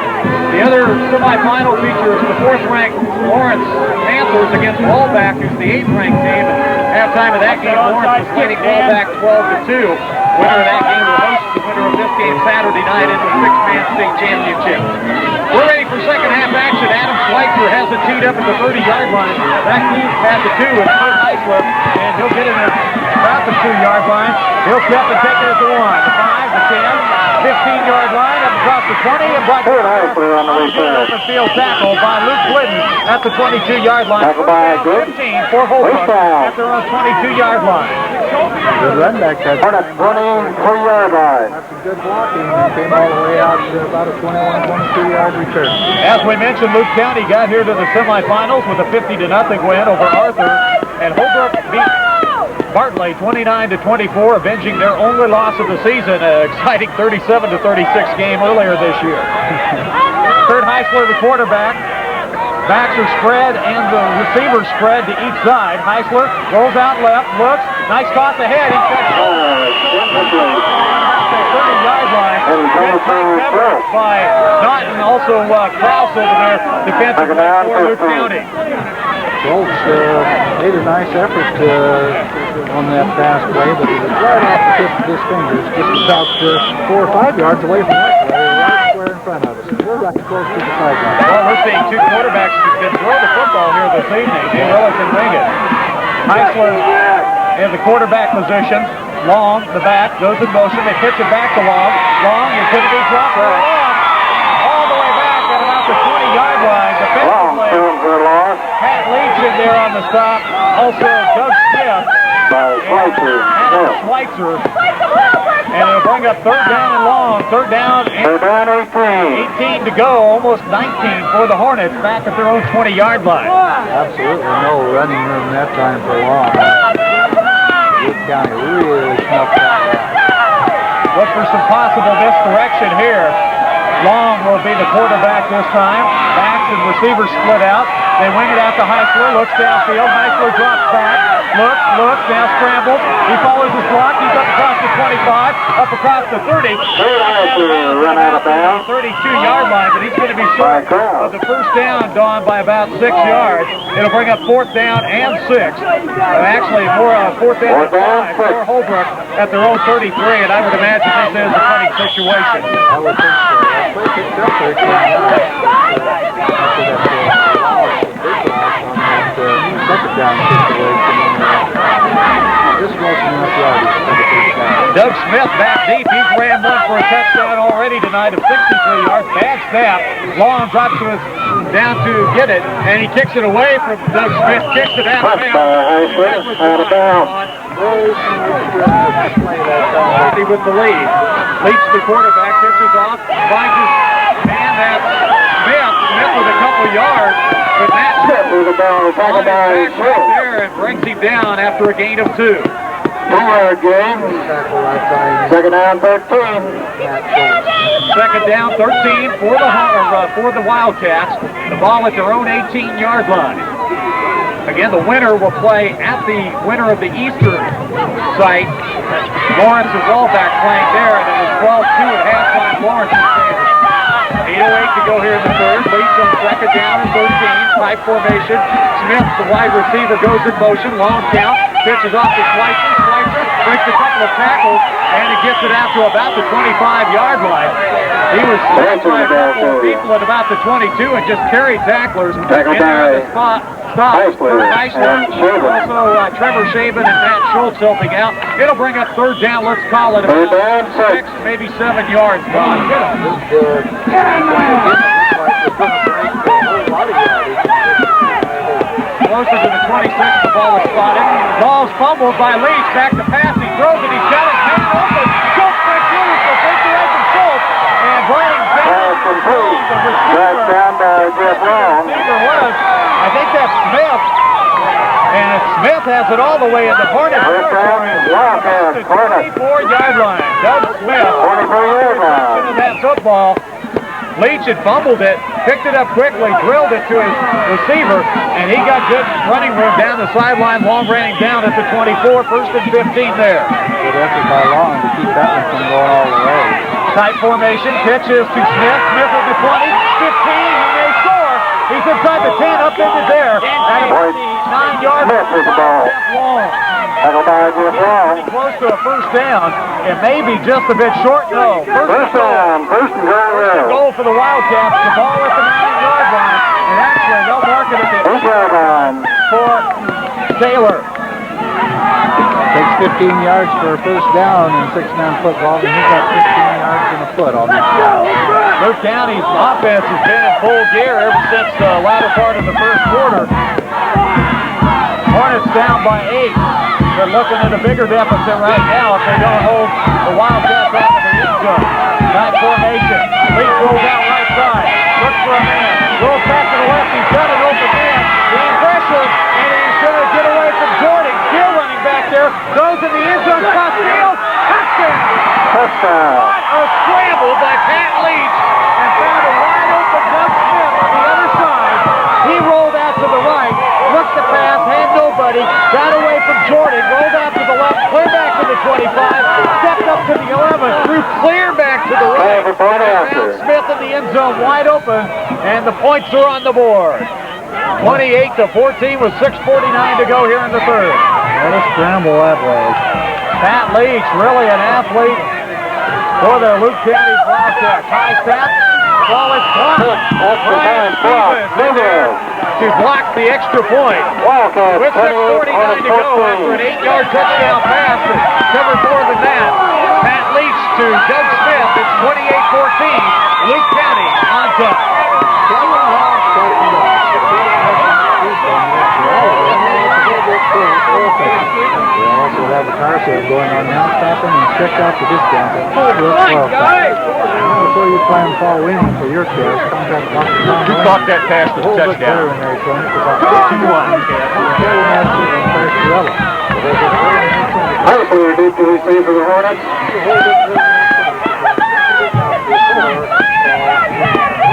the other semifinal features the 4th-ranked Lawrence Panthers against Wallback, who's the 8th-ranked team. At halftime of that game, Lawrence was leading Wallback 12-2. Winner of that game will host the winner of this game Saturday night in the 6-man state championship. We're ready for second half action. Adam Schweikert has it teed up at the 30-yard line. Back leads past the 2 with Kurt Haussler, and he'll get it about the 2-yard line. He'll step and take it at the 1, the 5, the 10, 15-yard line, up across the 20, and Kurt Haussler on the return. Open field tackle by Luke Glidden at the 22-yard line. Tackle by Glidden. 15 for Holbrook at their own 22-yard line. Good run back that Hornets 23-yard line. That's some good blocking and came all the way out to about a 21, 22-yard return. As we mentioned, Loup County got here to the semifinals with a 50-0 win over Arthur, and Holbrook beat Bartley 29-24, avenging their only loss of the season, an exciting 37-36 game earlier this year. Kurt Haussler, the quarterback. Backs are spread and the receivers spread to each side. Haussler rolls out left, looks, Nice toss ahead. He's got 30-yard line. Good cover by Naughton, also Krause over there, defensive for Loup County. Schulz made a nice effort on that pass play, but he was right off the tip of his fingers, just about 4 or 5 yards away from that play, right square in front of us. We're right close to the sideline. Well, we're seeing two quarterbacks who can throw the football here this evening. Meyerle can wing it. Haussler in the quarterback position. Long, the back, goes in motion. They pitch it back to Long. Long is going to be dropped all the way back at about the 20-yard line. Pat Leach in there on the stop. Also Doug Smith. Schweitzer. And it'll bring up third down and long. Third down and 18 to go. Almost 19 for the Hornets back at their own 20-yard line. Absolutely no running room that time for Long. Loup County really snuffed that out. Look for some possible misdirection here. Long will be the quarterback this time. Backs and receivers split out. They wing it out to Haussler. Looks downfield. Haussler drops back. Looks, now scrambles. He follows his block. He's up across the 25, up across the 30. Run out of bounds. 32-yard line, but he's going to be short of the first down, Dawn, by about 6 yards. It'll bring up fourth down and 6. Actually, more fourth down and 5 for Holbrook at their own 33, and I would imagine this is a punting situation. I would think so. Play picked up 13 yards after that second down situation. This wasn't enough yardage for the first down. Doug Smith back deep. He's ran one for a touchdown already tonight of 63 yards. Bad snap. Long drops down to get it, and he kicks it away from Doug Smith. Kicks it out of bounds. Out of bounds. With the lead. Leach the quarterback, pitches off, finds his man, that's Smith. Smith with a couple yards, but that on his back right there and brings him down after a gain of 2. 2-yard gain. Second down, 13. Second down, 13 for the Wildcats. The ball at their own 18-yard line. Again, the winner will play at the winner of the Eastern site. Lawrence and Rollback playing there, and it was 12-2 at halftime. Lawrence is favored. 8:08 to go here in the third. Leach on second down and 13. Tight formation. Smith, the wide receiver, goes in motion. Long count. Pitches off to Schweitzer. Schweitzer breaks a couple of tackles, and he gets it out to about the 25-yard line. He was stopped by a couple of people at about the 22 and just carried tacklers. Tackled by Stop. Haussler and Schaben. Also, Trevor Schaben and Matt Schulz helping out. It'll bring up third down. Let's call it about 6, maybe 7 yards. Closer to the 26, the ball is spotted. Ball's fumbled by Leach. Back to pass. He throws it. He's got it. Man open. Schulz breaks loose. The first direction Schulz. And Brian down by Geoff Long. I think that's Smith. And Smith has it all the way in the Hornets territory. 24-yard line. Doug Smith. 24-yard line. That football. Leach had fumbled it, picked it up quickly, drilled it to his receiver, and he got good running room down the sideline. Long ran him down at the 24, first and 15 there. Good effort by Long to keep that one from going all the way. Tight formation, pitches to Smith. Smith at the 20, 15, he may score. He's inside the 10, up into there. At about the 9-yard line. Long. Close to a first down. It may be just a bit short. No. First down. First and goal for the Wildcats. The ball at the 9-yard line. And actually, they'll mark it at the 8-yard line for Taylor. Takes 15 yards for a first down in 6-man football, and he's got 15 yards in a foot on this down. Loup County's offense has been in full gear ever since the latter part of the first quarter. Hornets down by 8. They're looking at a bigger deficit right now if they don't hold the Wildcats out of the end zone. Tight formation. Leach rolls out right side. Looks for a man. Rolls back to the left. He's got an open man. Being pressured, and he's going to get away from Jording. Still running back there. Goes in the end zone. Touchdown. Touchdown. A scramble by Pat Leach and found a wide open Doug Smith on the other side. He rolled out to the right. Looked the pass. Had nobody. Got away from Jording, rolled out to the left, clear back to the 25, stepped up to the 11, threw clear back to the right. Found Smith in the end zone wide open, and the points are on the board. 28-14 with 6:49 to go here in the third. What a scramble that was. Pat Leach, really an athlete for the Loup County Wildcats. High snap, ball is blocked. Brian Stevens in there to block the extra point. With 6:49 to go after an 8-yard touchdown pass that covered more than that. Pat Leach to Doug Smith. It's 28-14. Loup County on top. We also have a car sale going on now. Stop in and check out the discounts at Holbrook. Before you try and fall winning for your cars, contact Dr. Tom. Who caught that pass to the Holbrook touchdown? Veterinary Clinic about 2-1. Haussler deep to receive for the Hornets.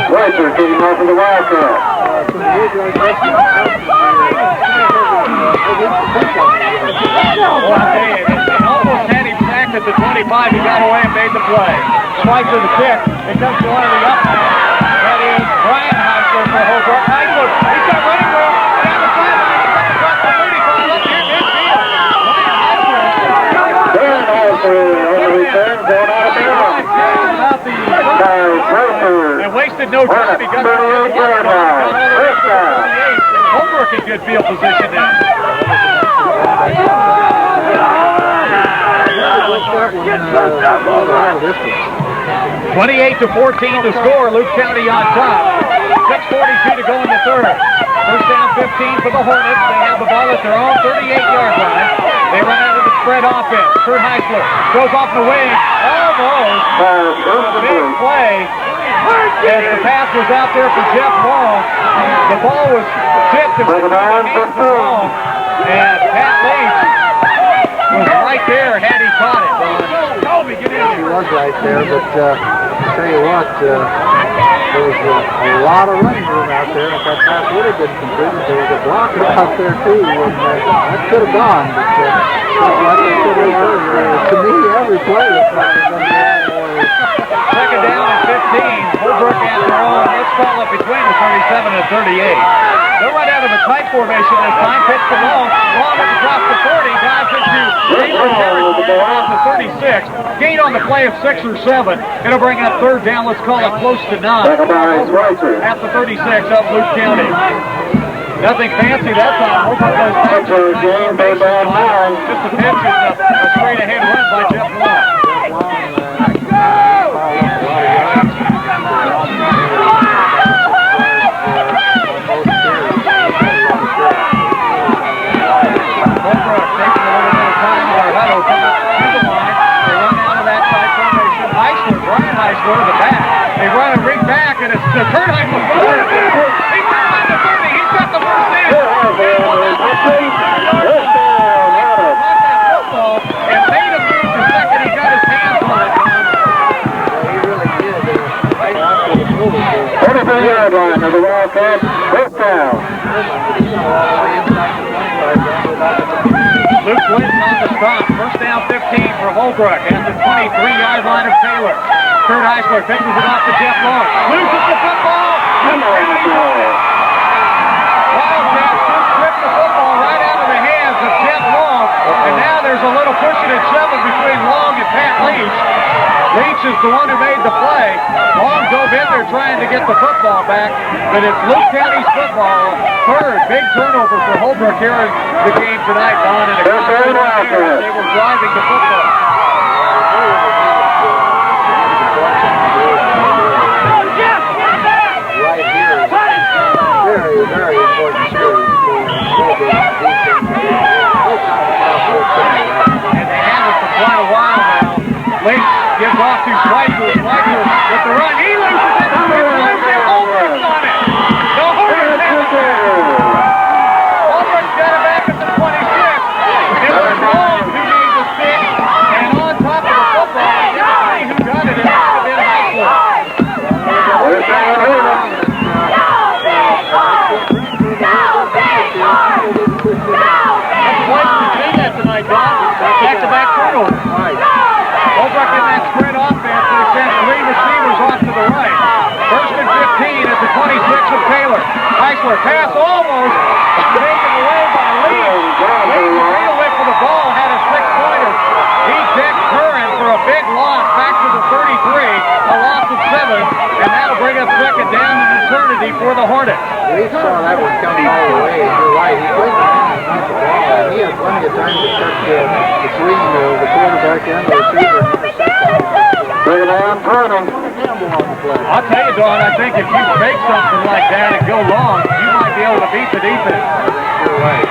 Glanzer kicking off for the Wildcats. Almost had him sacked at the 25. He got away and made the play. Swipe to the kick. It comes to one of the up. That is Brian Haussler for Holbrook. Haussler, he's got running room. Down the sideline. Across the 35. Up here midfield. Curran Haussler on the return, going out of bounds. And wasted no time. He got the Holbrook in good field position now. 28-14 to score. Loup County on top. 6:42 to go in the third. First down 15 for the Hornets. They have the ball at their own 38-yard line. They run out of the spread offense. Kurt Haussler goes off the wing. Almost. Big play. As the pass was out there for Jeff Long. The ball was tipped and wrong. And Pat Leach was right there had he caught it. Cobe, get in here. He was right there, but I'll tell you what, there was a lot of running room out there. If that pass would have been completed, there was a blocker out there too, and that could have gone. But like I said earlier, to me, every play was Second down and 15. Holbrook at their own. Let's call it between the 37 and 38. They'll run out of a tight formation this time. Pitch the ball. Long across the 40. Dives into Reese territory off the 36. Gain on the play of 6 or 7. It'll bring up third down. Let's call it close to 9. At the 36 of Loup County. Nothing fancy that time. Holbrook goes back to the just a pitch and a straight ahead run by Jeff Long. To the back. They run a ring back, and it's the Curran. He turned on the 30. He's got the first in. And made a move the second he got his hands on it. He really did. 33-yard line of the Wildcats. First down. Luke Clinton on the stop. First down 15 for Holbrook at the 23-yard line of Taylor. Kurt Haussler pitches it off to Jeff Long. Loses the football. Wildcats just ripped the football right out of the hands of Jeff Long. And now there's a little pushing and shoving between Long and Pat Leach. Leach is the one who made the play. Long dove in there trying to get the football back. But it's Loup County's football. Third big turnover for Holbrook here in the game tonight, Don. And they were driving the football. Very important series for Holbrook defense. And they have it for quite a while now. Leach gives off to Schweitzer. Schweitzer with the run. He loses it. The Holbrook's on it. The Hornets have it. Holbrook's got it back at the 26. It was Long who made the stick. And on top of the football, everybody who got it, it must have been Haussler. That's Haussler. Pass almost taken away by Lee. Lee real quick for the ball, had a 6-pointer. He picked Curran for a big loss back to the 33, a loss of 7, and that'll bring up second down and eternity for the Hornets. Reese saw that one coming all the way. You're right. He played the hand and not the ball. And he had plenty of time to cut between the quarterback and the receiver. Bring it on, Curran. Campbell on the play. I'll tell you, Don, I think if you make something like that and go long, you might be able to beat the defense. You're right.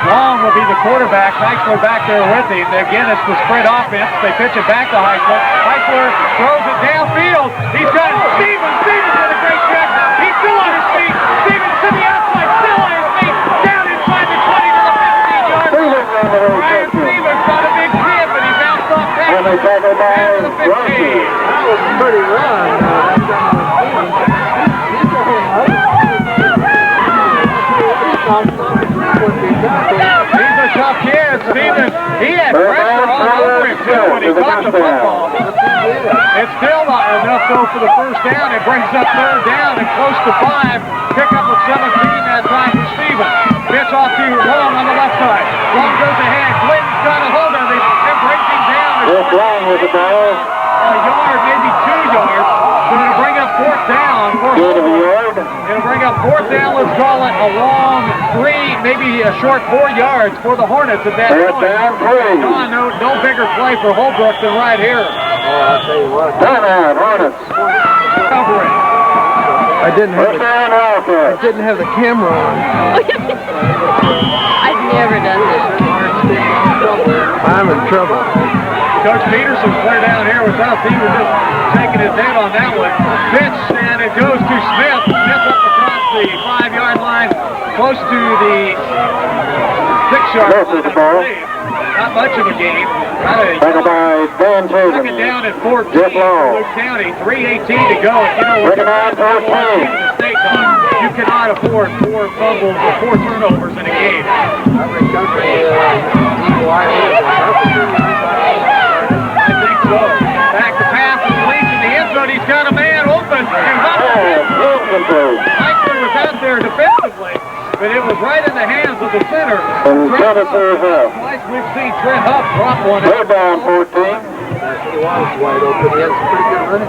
Long will be the quarterback. Haussler back there with him. Again, it's the spread offense. They pitch it back to Haussler. Haussler throws it downfield. He's got Stevens. Stevens with a great check. He's still on his feet. Stevens to the outside. Still on his feet. Down inside the 20 to the 15-yard line. Ryan Stevens got a big grip, and he bounced off back to the 15. That was a pretty run. He's a tough kid, Stevens. He had pressure all over him, too, when he caught the football. It's still not enough, though, for the first down. It brings up third down and close to 5. Pick up with 17 that time for Stevens. Pitch off to Long on the left side. Long goes ahead. Clinton's got a hold of it and brings him down. Just Long with the ball. A yard, maybe 2 yards. So it'll bring up fourth down. Gain of a yard. It'll bring up fourth down. Let's call it a long 3, maybe a short 4 yards for the Hornets at that Fourth point. down, 3. Don, no bigger play for Holbrook than right here. Oh, I'll tell you what. Timeout, Hornets. Covering. I didn't First down, Haussler. have the camera on. I've never done this. I'm in trouble. Coach Peterson's clear down here with us. He was just taking his head on that one. Pitch, and it goes to Smith. Smith up across the 5-yard line, close to the 6-yard line, I believe. Not much of a game. Second by Dan Schaben. Second down at 14 Geoff for Loup County. 3:18 to go. And you know, with Second down, 14. the state time, you cannot afford 4 fumbles or 4 turnovers in a game. I think So, back to pass and leads in the end zone. He's got a man open. Haussler was out there defensively, but it was right in the hands of the center. And Trevor throws up. Twice we've seen Trent Huff drop one. Third down, 14. He was wide open. He had some pretty good running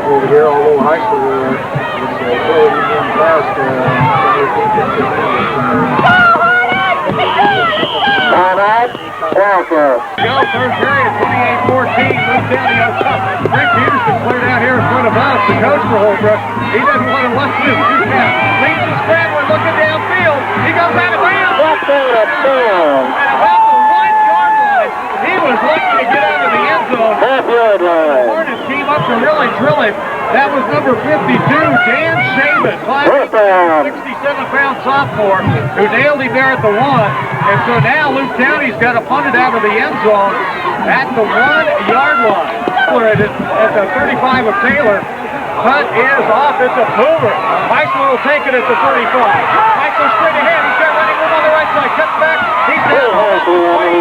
over here, although Haussler was playing fast. Timeout, Haussler. Go, third period, 28-14. Loup County up top. Rick Peterson cleared out here in front of us, the coach for Holbrook. He doesn't want to watch this two-count. Leads the scrambler, looking downfield. He goes out of bounds. Left out of bounds. At about the 1-yard line, he was lucky to get out of the end zone. Half-yard line. Hornets came up to really drill it. That was number 52, Dan Schaben, 67-pound sophomore, who nailed him there at the 1. And so now Loup County's got to punt it out of the end zone at the 1-yard line. At the 35 of Taylor. Punt is off. It's a boomer. Haussler will take it at the 35. Haussler straight ahead. He's got running room on the right side. Cuts back. He's down at the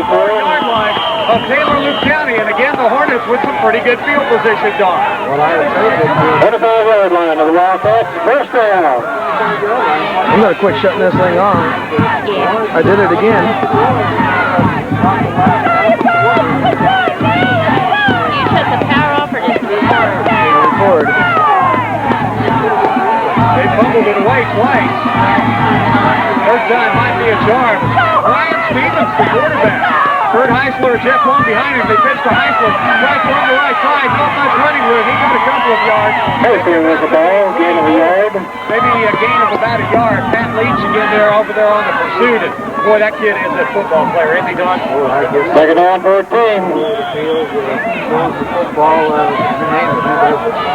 24-yard line of Taylor, Loup County. And again, the Hornets with some pretty good field position, Don. Well, I would say 25-yard line of the Wildcats. First down. I'm going to quit shutting this thing on. I did it again. You shut the power off or just record? They fumbled it away twice. Third time might be a charm. Ryan Stevens, the quarterback. Kurt Haussler, Geoff Long behind him. They pitch to Haussler. Haussler on the right side. Not much running room. He got a couple of yards. Haussler with the ball. Gain of a yard. Maybe a gain of about a yard. Pat Leach again there over there on the pursuit. And boy, that kid is a football player, isn't he, Don? Second down, 14.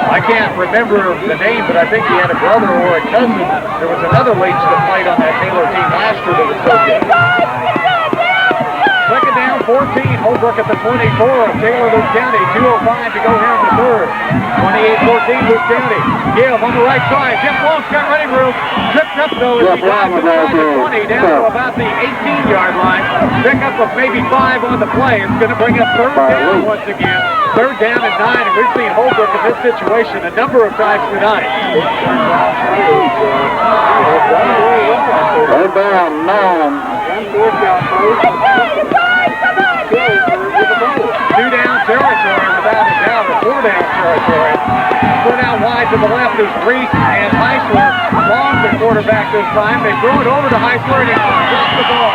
I can't remember the name, but I think he had a brother or a cousin. There was another Leach that played on that Taylor team last year that was so good. Second down, 14. Holbrook at the 24 of Taylor Loup County. 2:05 to go here in the third. 28-14 Loup County. Geoff on the right side. Jeff Long's got running room. Tripped up though as he dives inside the 20 down to about the 18-yard line. Pick up of maybe 5 on the play. It's going to bring up third down once again. Third down and 9, and we've seen Holbrook in this situation a number of times tonight. Third down, 9. Two down territory without a doubt, or 4 down territory. Split out wide to the left is Reese and Haussler. Long the quarterback this time. They throw it over to Haussler and he drops the ball.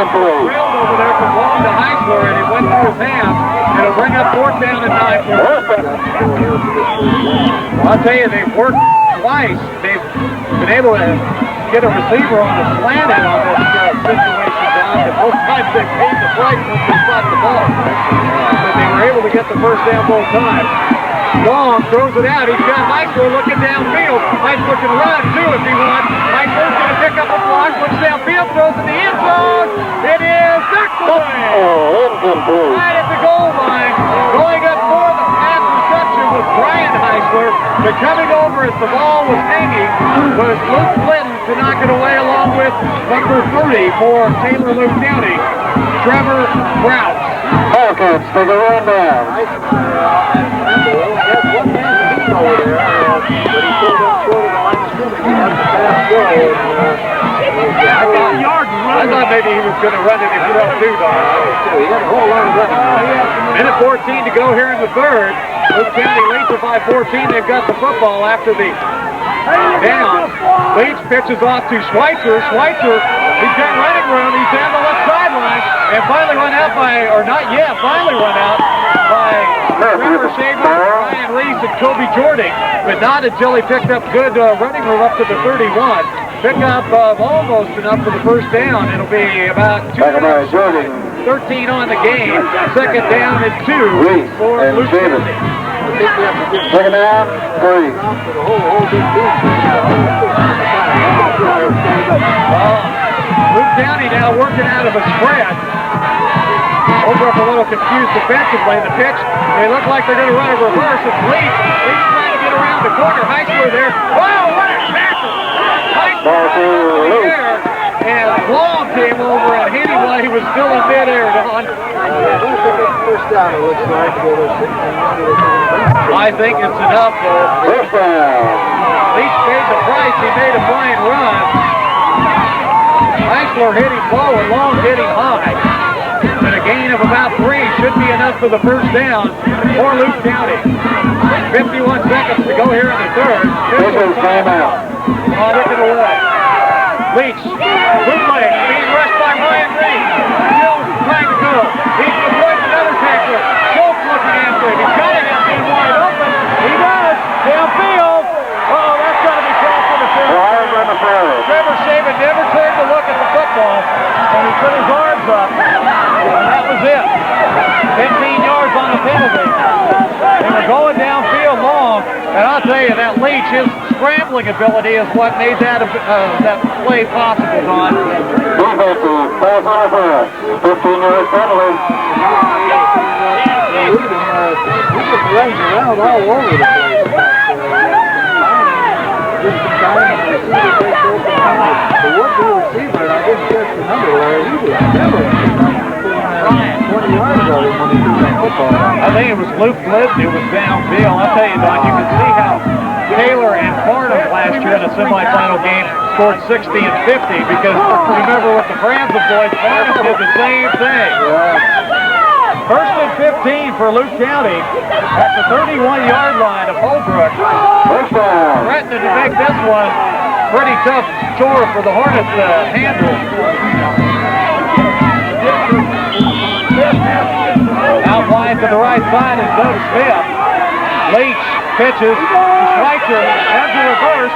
Trailed over there from Long to Haussler and it went through his hands. It'll bring up 4th down and 9. I'll tell you, they've worked twice. They've been able to get a receiver on the slanted on this situation, John, but both times they paid the price once they caught the ball. But they were able to get the first down both times. Long throws it out. He's got Haussler looking downfield. Haussler can run too if he wants. Haussler's going to pick up a block, looks downfield, throws in the end zone. It is knocked away. Right at the goal line. Going up for the pass reception was Brian Haussler. But coming over as the ball was hanging was Luke Clinton to knock it away along with number 30 for Taylor Loup County, Trevor Rouse. Hawkins for the rundown. Over there, but he pulled up short of the line of scrimmage. He had the pass go. I thought maybe he was going to run it himself too, though. He had a whole lot of running. Minute 14 to go here in the third. Loup County leads it by 14. They've got the football after the down. Leach pitches off to Schweitzer. Schweitzer, he's got running room. He's down the left sideline and finally run out by, or not yet, finally run out by Trevor, Schaben, Reese, and Cobe Jording, but not until he picked up good running room up to the 31. Pick up almost enough for the first down. It'll be about 13 on the game. Second down and 2 for Loup County. Second down, 3. Loup County now working out of a spread. Holbrook a little confused defensively. The pitch, they look like they're going to run a reverse. It's Leach. Leach trying to get around the corner. Haussler there. Oh, what a tackle! Haussler there. And Long came over and hit him while he was still in midair, Don. First down, it looks like. I think it's enough, though. First down. Leach paid the price. He made a fine run. Haussler hit him low and Long hit him high. And a gain of about 3 should be enough for the first down for Loup County. 51 seconds to go here in the third. Fischer timeout. Took it away. Leach, bootleg, being rushed by Ryan Reese. Schulz trying to go. He's avoiding another tackler. Schulz looking after him. He's got it out being wide open. He does. Downfield. Oh, that's got to be crossed for the field. Trevor Schaben never turned to look at the football, and he put his arms up. And that was it. 15 yards on a penalty. They were going downfield long, and I'll tell you, that Leach, his scrambling ability is what made that play possible, Don. Defensive pass interference. 15 yards penalty. He runs around all over the place. Just the time the receiver takes over the would-be receiver, and I didn't catch the number, Larry. He was never 20 yards of him when he threw that football. I think it was Luke Glidden who was downfield. I'll tell you, Don, you can see how Taylor and Bartley last year in a semifinal game scored 60 and 50 because remember what the Franza boys, Bartley did the same thing. First and 15 for Loup County at the 31-yard line of Holbrook. Threatening to make this one pretty tough chore for the Hornets to handle. Out wide to the right side is Doug Smith. Leach pitches to Schweitzer, has a reverse.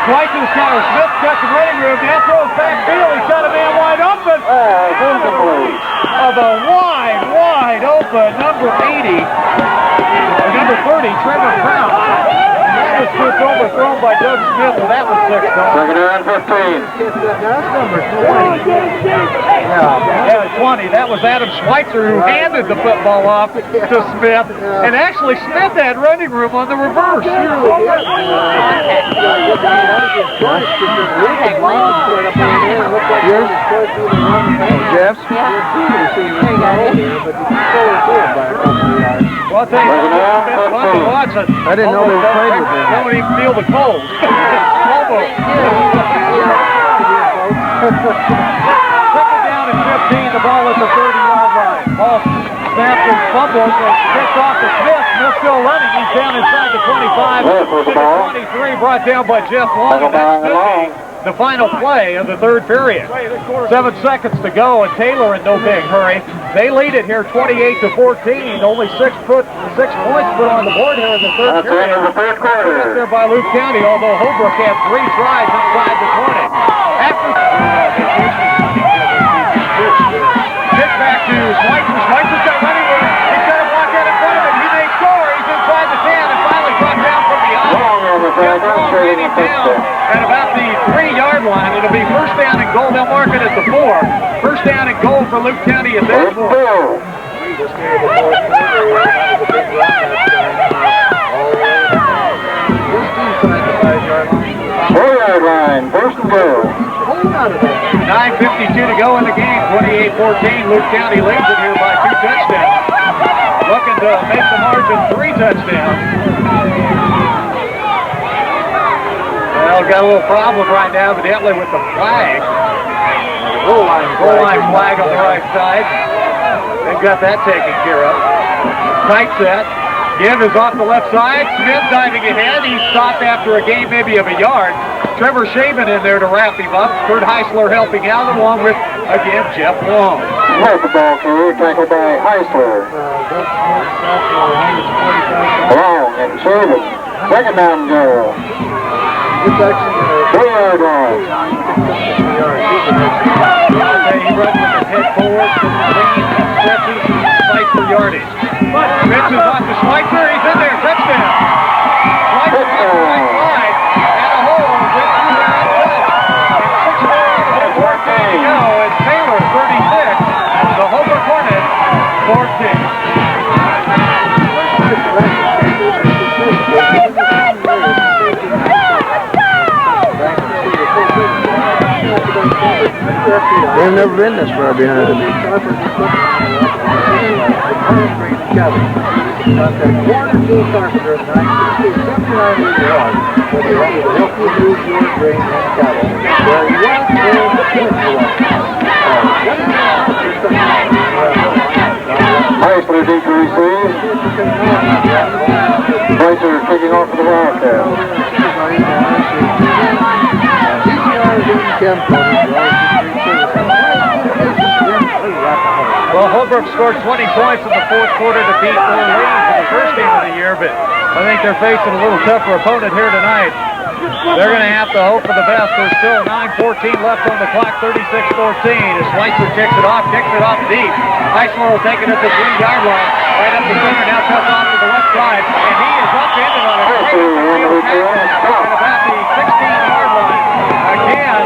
Schweitzer's got Smith's got some running room. Now throws backfield. He's got a man wide open. Of a wide open number 80, or number 30, Trevor Brown. And that was pushed over ball thrown by Doug Smith, and that was 6 down. Second down, 15. That's number 20. Yeah, 20. That was Adam Schweitzer who handed the football off to Smith, and actually Smith had running room on the reverse. Jeff's? Well, I'll tell you, it's been fun to watch it. I didn't know they played with him. Don't even feel the cold. Almost. Second down and 15, the ball at the 30-yard line. Ball snapped and fumbled, and kicked off to Smith. Smith still running. He's down inside the 25. To the 23, brought down by Geoff Long. And that's the final play of the third period. 7 seconds to go, and Taylor in no big hurry. They lead it here 28-14. Only 6 points put on the board here in the third period. That's the third quarter. There by Loup County, although Holbrook had 3 tries inside the 20. After kick back to Schweitzer. Schweitzer's got running room. He's got a block out in front of him. He may score. He's inside the 10 and finally brought down from behind. Getting down at about the 3-yard line. It'll be first down and goal. They'll mark it at the 4. First down and goal for Loup County at that point. Line, first and goal. 9:52 to go in the game. 28-14. Loup County leads it here by 2 touchdowns. Looking to make the margin 3 touchdowns. Well, got a little problem right now, evidently, with the flag. Goal line flag on the right side. They've got that taken care of. Tight set. Give is off the left side. Smith diving ahead. He's stopped after a gain maybe of a yard. Trevor Schaben in there to wrap him up. Kurt Haussler helping out, along with, again, Geoff Long. Here's the ball carrier, tackled by Haussler. Long and Schaben. Second down goal. 3-yard line. He runs with his head forward, clean, stretches, fights for yardage. Pitches off to Schweitzer. He's in there. Touchdown. Schweitzer on the right side. And a hole. Gets through there and touch. 14 to go. And Taylor, 36. The Holbrook Hornets, 14. They've never been this far behind. Haussler deep to receive. Schweitzer kicking off for the Wildcats. Well, Holbrook scored 20 points in the fourth quarter to beat Orleans in the first game of the year, but I think they're facing a little tougher opponent here tonight. They're going to have to hope for the best. There's still 9:14 left on the clock, 36-14. As Schweitzer kicks it off deep. Haussler will take it at the 3-yard line, right up the center, now cuts off to the left side, and he is upended on a great at about the 16-yard line. Again,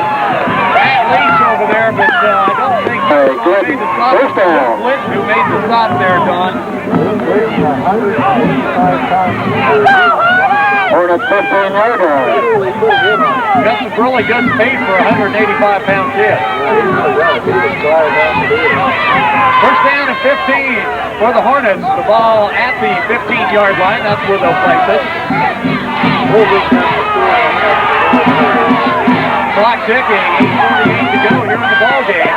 Matt Leach over there, but I don't think he made the stop. First down. Clinton who made the stop there, Don. Hornets 15-yard line. Got some really good speed for a 185-pound kid. First down and 15 for the Hornets. The ball at the 15-yard line. That's where they'll place it. Clock ticking. 8:48 to go here in the ball game.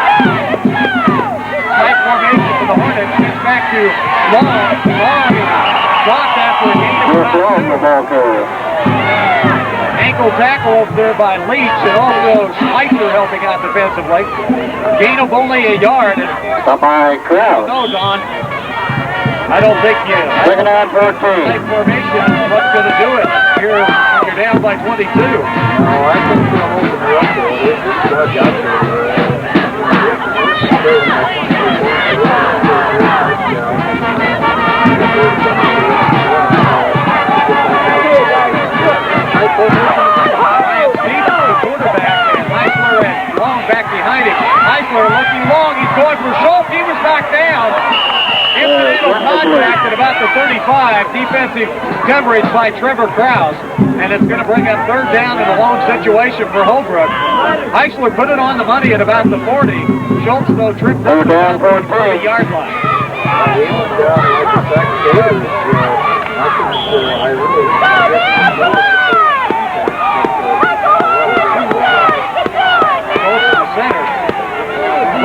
Tight formation for the Hornets. Gets back to Long. Blocked after a gain of ankle tackle there by Leach, and also Schweitzer helping out defensively. Gain of only a yard. Stop by Kraus. No, Don. I don't think you. Second down 14. Tight formation is what's going to do it here when you're down by 22. I think we'll hold the rest of it. It's just about got to. waiting. Haussler looking long. He's going for Schulz. He was knocked down. Incidental contact at about the 35. Defensive coverage by Trevor Krause. And it's going to bring up third down in a long situation for Holbrook. Haussler put it on the money at about the 40. Schulz, though, tripped up down for the 30-yard line.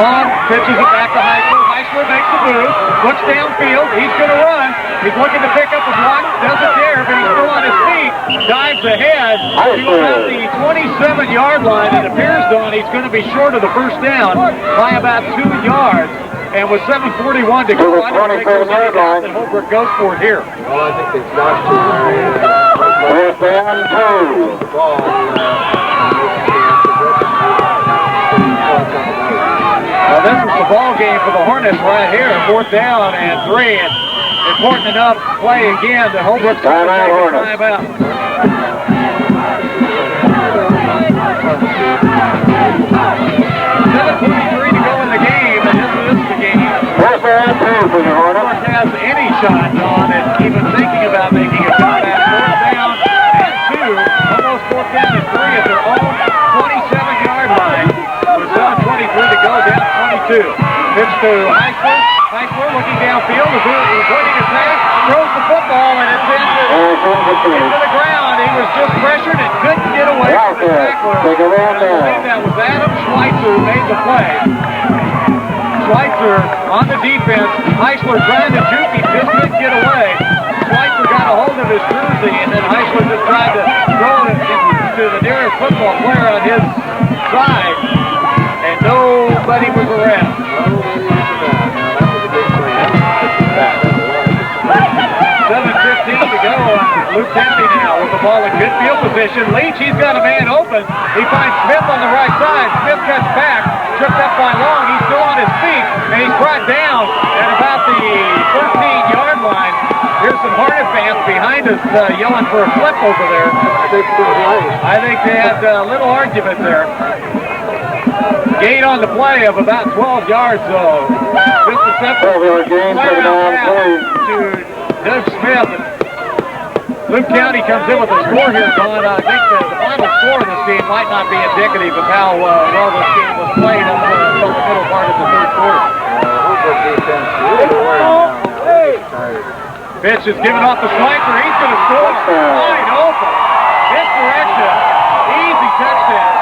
Long pitches it back to Haussler. Haussler makes the move, looks downfield. He's going to run. He's looking to pick up a block. Doesn't dare, but he's still on his feet. Dives ahead to about the 27-yard line. It appears, Don, he's going to be short of the first down by about 2 yards. And with 7:41 to go, I don't think there's any doubt that Holbrook goes for it here. Well, I think they've got to. Fourth down, 2. Well, this is the ball game for the Hornets right here. 4th down and 3. And important enough play again that Holbrook's going to take a timeout. 7:23 to go in the game, and this is the game. Fourth down, 2 for the Hornets. Has any shot on it, even thinking about making a comeback. 4th down and 2, almost 4th down and 3 at their own 27-yard line. With 7:23 to go, down 22. Pitch to Haussler. Haussler looking downfield, is avoiding a pass, throws the football, and it's into the ground. He was just pressured and couldn't get away from the tackler. I believe that was Adam Schweitzer who made the play. Schweitzer on the defense. Haussler trying to juke him, just couldn't get away. Schweitzer got a hold of his jersey, and then Haussler just tried to throw it to the nearest football player on his side, and nobody was around. 7:15 to go on Loup County now with the ball in good field position. Leach, he's got a man open. He finds Smith on the right side. Smith cuts back, tripped up by Long. He's still on his feet, and he's brought down at about the 13-yard line. Here's some Hornet fans behind us yelling for a flip over there. I think they had a little argument there. Gain on the play of about 12 yards, though. Just a simple play to Doug Smith. Loup County comes in with a score here, Don. I think the final score of this game might not be indicative of how well this game was played up until the middle part of the third quarter. Pitch is given off the sniper. He's going to score. Wide open. Misdirection. Easy touchdown.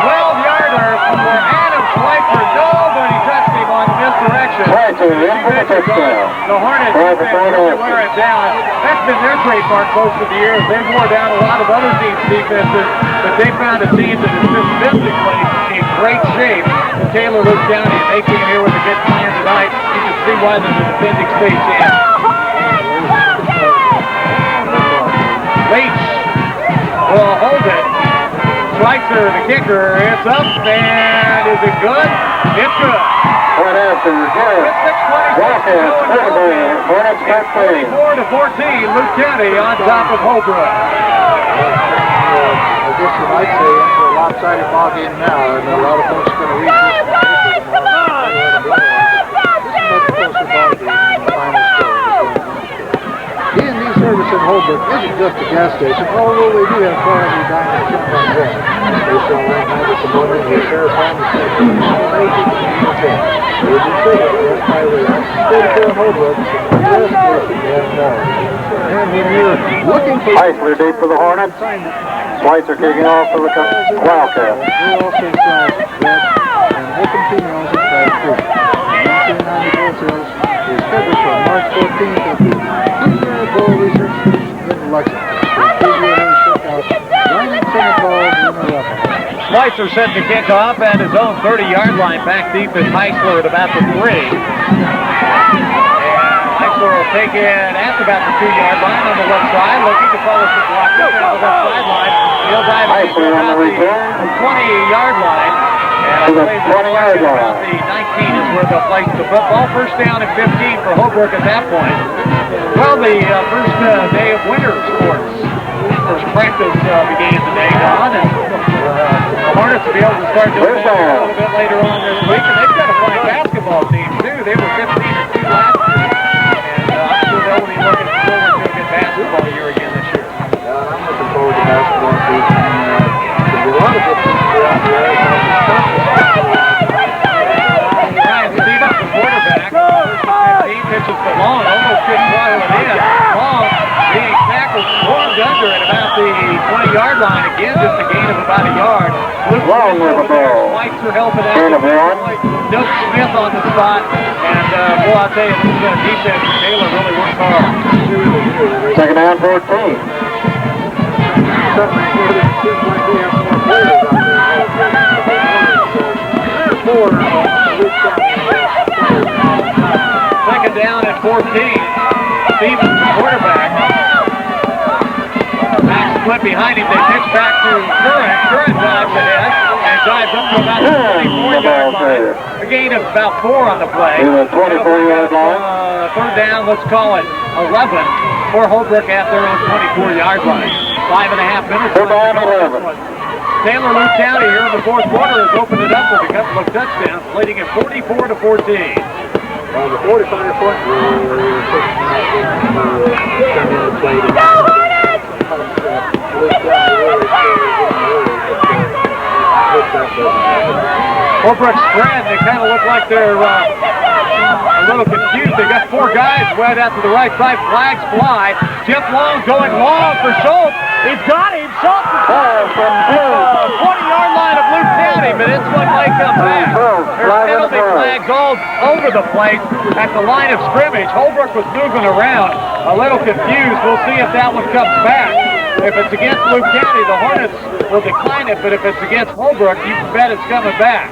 12-yarder for Adam Schweitzer. Nobody touched him on the misdirection. The Hornets wear it down. That's been their trademark most of the years. They've wore down a lot of other teams' defenses, but they found a team that is just physically in great shape to tailor Loup County, and they came here with a good plan tonight. You can see why they're the defending state champ. Leach will hold it. Schweitzer, the kicker, it's up, and is it good? It's good. What after good? 24-14, Loup County on top of Holbrook. I guess you might say it's a lopsided ball game now, and a lot of folks are going to read this paper tomorrow. This is much closer ball game than the final score. D&D service in Holbrook isn't just a gas station, although they do have quality dining and junk on there. They sell right now with the morning with sheriff on the station. They do say it, that's why we're state of Holbrook, gas station, and more. And when you're looking for Haussler deep for the Hornets. Schweitzer kicking off for the Wildcats. We also sell red and open females at 5 fruit. 1990 wholesales is scheduled for March 14th at the Hilker Bull Research in Lexington. Schweitzer set to kick off at his own 30-yard line, back deep is Haussler at about the 3. Haussler will take it at about the 2-yard line on the left side, looking to follow some blockers down the left sideline. He'll dive into about the 20-yard line. And I believe about the 19 is where they'll place the football. First down and 15 for Holbrook at that point. Well, the first day of winter sports first practice began today, Don, and the Hornets will be able to start doing that a little bit later on this week. And they've got a fine basketball team, too. They were 15-2 last year, and I'm sure they'll be looking forward to a good basketball year again this year. I'm looking forward to basketball season. There's a lot of good teams around here. Ryan Stevens, the quarterback, first and 15, pitches to Long, almost couldn't throttle it in. Long being tackled, swarmed under at about the 20-yard line again, just a gain of about a yard. Luke Long with the ball. Schweitzer helping out. Nook Smith on the spot, and boy, I'll tell you, this defense from Taylor really worked hard. Second down 14. Second down at 14. Stevens, the quarterback. Back split behind him. They pitch back to Curran. Curran dives ahead and dives up to about the 24-yard line. A gain of about 4 on the play. 24-yard line. Third down, let's call it 11 for Holbrook at their own 24-yard line. 5.5 minutes. Third down 11. Taylor Loup County here in the fourth quarter has opened it up with a couple of touchdowns, leading at 44-14. Well, the 45-foot we're pushing out come in and play Holbrook spread, they kind of look like they're a little confused. They got 4 guys right out to the right side. Flags fly. Geoff Long going long for Schulz. He's got him. Schulz is 20-yard line of Loup County, but this one might come back. There's penalty flags all over the place at the line of scrimmage. Holbrook was moving around, a little confused. We'll see if that one comes back. If it's against Loup County, the Hornets will decline it, but if it's against Holbrook, you can bet it's coming back.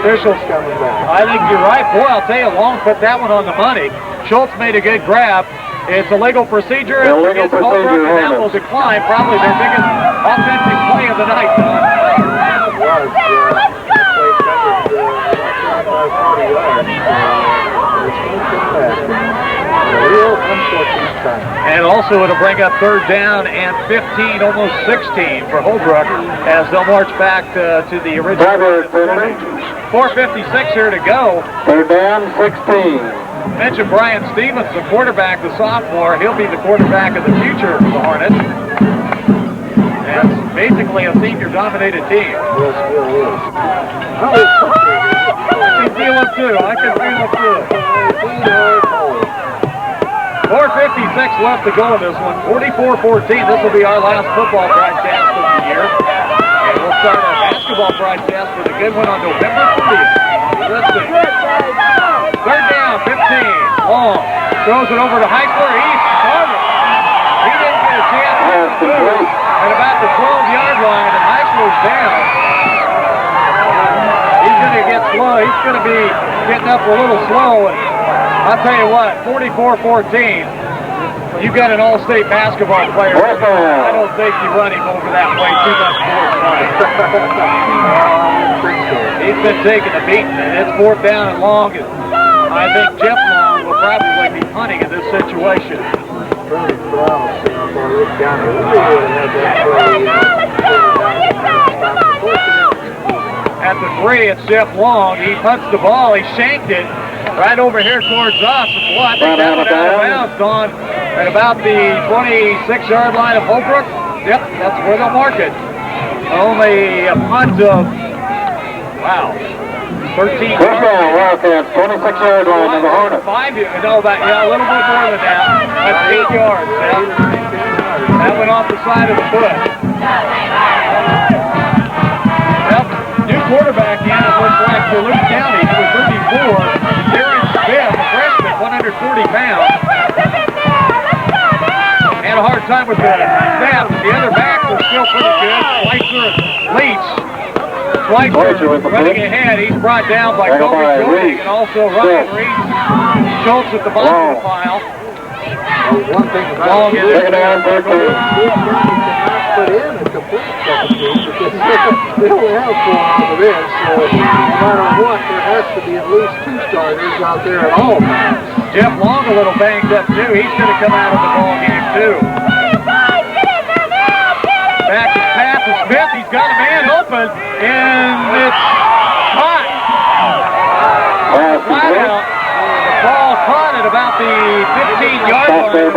Officials coming back. I think you're right. Boy, I'll tell you, Long put that one on the money. Schulz made a good grab. It's a legal procedure against Holbrook, and that will decline. Probably their biggest offensive play of the night. It was. They played covered 40 yards. It's going to come back. A real unfortunate time. And also it'll bring up third down and 15, almost 16 for Holbrook as they'll march back to the original. 4:56 here to go. Third down 16. Mentioned Brian Stevens, the quarterback, the sophomore. He'll be the quarterback of the future for the Hornets. And it's basically a senior-dominated team. Yes, it is. I can feel it too. I can feel it too. 4:56 left to go in this one. 44-14. This will be our last football broadcast of the year. And we'll start our basketball broadcast with a good one on November 30th. Listen. Third down, 15. Long. Throws it over to Haussler. He's covered. He didn't get a chance to move at about the 12-yard line, and Haussler's down. He's going to get slow. He's going to be getting up a little slow. And I'll tell you what, 44-14. You got an all-state basketball player. I don't think you run him over that way too much more tonight. He's been taking a beating, and it's 4th down and long. And I think Geoff Long will probably be punting in this situation. At the 3, it's Geoff Long. He punts the ball. He shanked it right over here towards us. And boy, I think that went out of bounds on at about the 26-yard line of Holbrook. Yep, that's where they'll mark it. Only a punt of, wow, 13 yards. First down, Wildcats, 26-yard line of the Hornets. 5, no, a little bit more than that. That's 8 yards. That went off the side of the foot. Well, new quarterback in, it looks like for Loup County, number 34, Darren Smith, a freshman, 140 pounds. Had a hard time with the snap. The other backs are still pretty good. Schweitzer and Leach. Schweitzer running ahead. He's brought down by Cobe Jording and also Ryan Reese. Schulz at the bottom of the pile. One thing about it, they cannot put in a complete second team because they only have 4 on the bench. So no matter what, there has to be at least 2 starters out there at all times. Geoff Long a little banged up too. He's going to come out of the ball game too. open, and it's caught. Flat out. The ball caught at about the 15-yard line.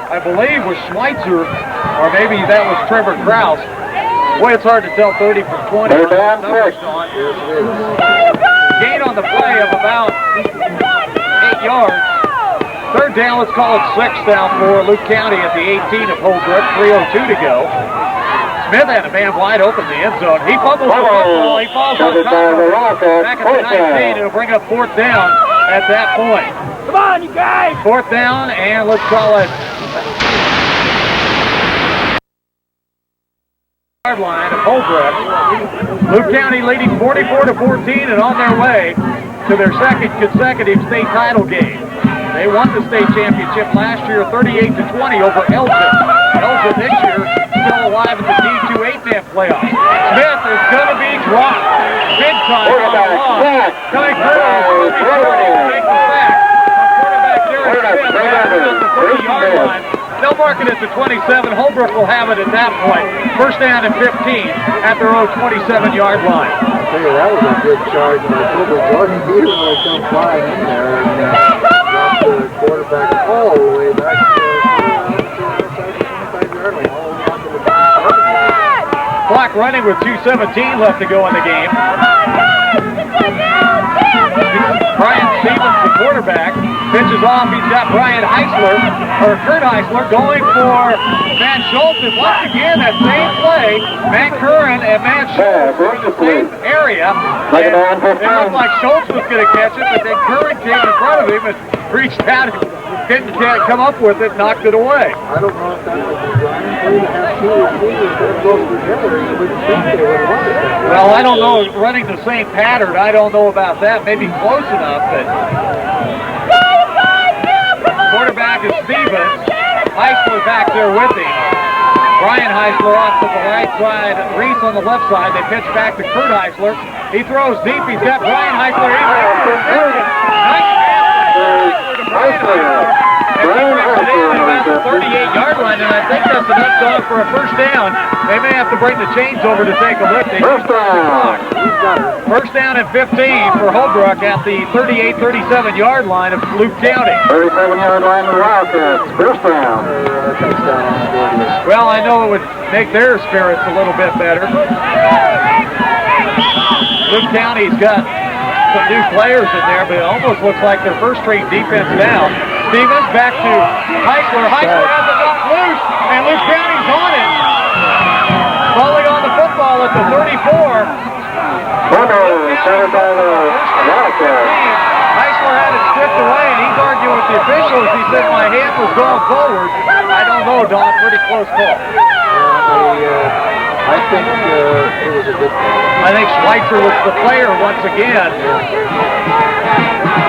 I believe was Schweitzer, or maybe that was Trevor Krause. Boy, it's hard to tell 30 from 20. Gain on the play of about 8 yards. Third down, let's call it 6 now for Loup County at the 18 of Holbrook. 3:02 to go. Smith had a man wide open in the end zone. He fumbles the football. He falls on top. Back at the 19. It'll bring up 4th down at that point. Come on, you guys! 4th down, and let's call it line of Holbrook. Loup County leading 44-14 and on their way to their second consecutive state title game. They won the state championship last year 38-20 over Elgin. Elgin this year still alive in the D2 8-man playoffs. Smith is going to be dropped big time on the ball. Coming through, take the sack. Quarterback Derek Smith at the 30-yard line. They'll mark it at the 27. Holbrook will have it at that point. First down and 15 at their own 27-yard line. I'll tell you, that was a good charge by Jording. He didn't really come flying in there and dropped the quarterback all the way back to the 25-yard line, all the way out to the back. Clock running with 2:17 left to go in the game. Brian Stevens, the quarterback, pitches off. He's got Kurt Haussler going for Matt Schulz. And once again, that same play, Matt Curran and Matt Schulz were in the same area. And it looked like Schulz was going to catch it, but then Curran came in front of him and reached out and didn't come up with it, knocked it away. I don't know if that was designed to have two receivers that close together. You would think they would want it. Well, I don't know, running the same pattern, I don't know about that. Maybe close enough, but quarterback is Stevens. Haussler back there with him. Brian Haussler off to the right side, Reese on the left side. They pitch back to Kurt Haussler. He throws deep. He's got Brian Haussler. Nice pass to Brian Haussler. About the 38-yard line, and I think that's enough dog for a first down. They may have to bring the chains over to take a look. First down and 15 for Holbrook at the 38-37-yard line of Loup County. 37-yard line of the Wildcats. First down. Well, I know it would make their spirits a little bit better. Loup County's got some new players in there, but it almost looks like their first-string defense now. Stevens back to Haussler. Haussler has it up loose, and Loup County's on it. Falling on the football at the 34. Haussler had it stripped away, and he's arguing with the officials. He said my hand was going forward. I don't know, Don. Pretty close call. I think it was a good call. I think Schweitzer was the player once again.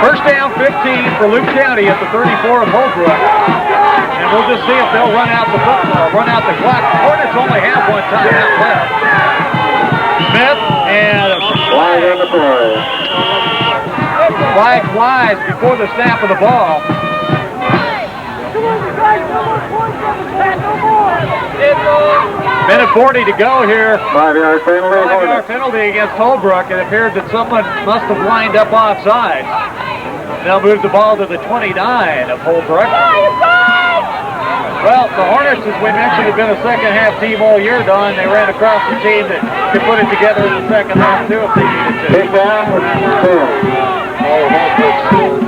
First down, 15 for Loup County at the 34 of Holbrook. And we'll just see if they'll run out the football, run out the clock. The Hornets only have one timeout left. Smith and flag on the play. Flag flies before the snap of the ball. Minute 40 to go here. 5-yard penalty. 5-yard penalty against Holbrook. It appeared that someone must have lined up offside. They'll move the ball to the 29 of Holbrook. Well, the Hornets, as we mentioned, have been a second-half team all year, Don. They ran across the team that could put it together in the second half, too, if they needed to. Big down with 10. All of Holbrook's 2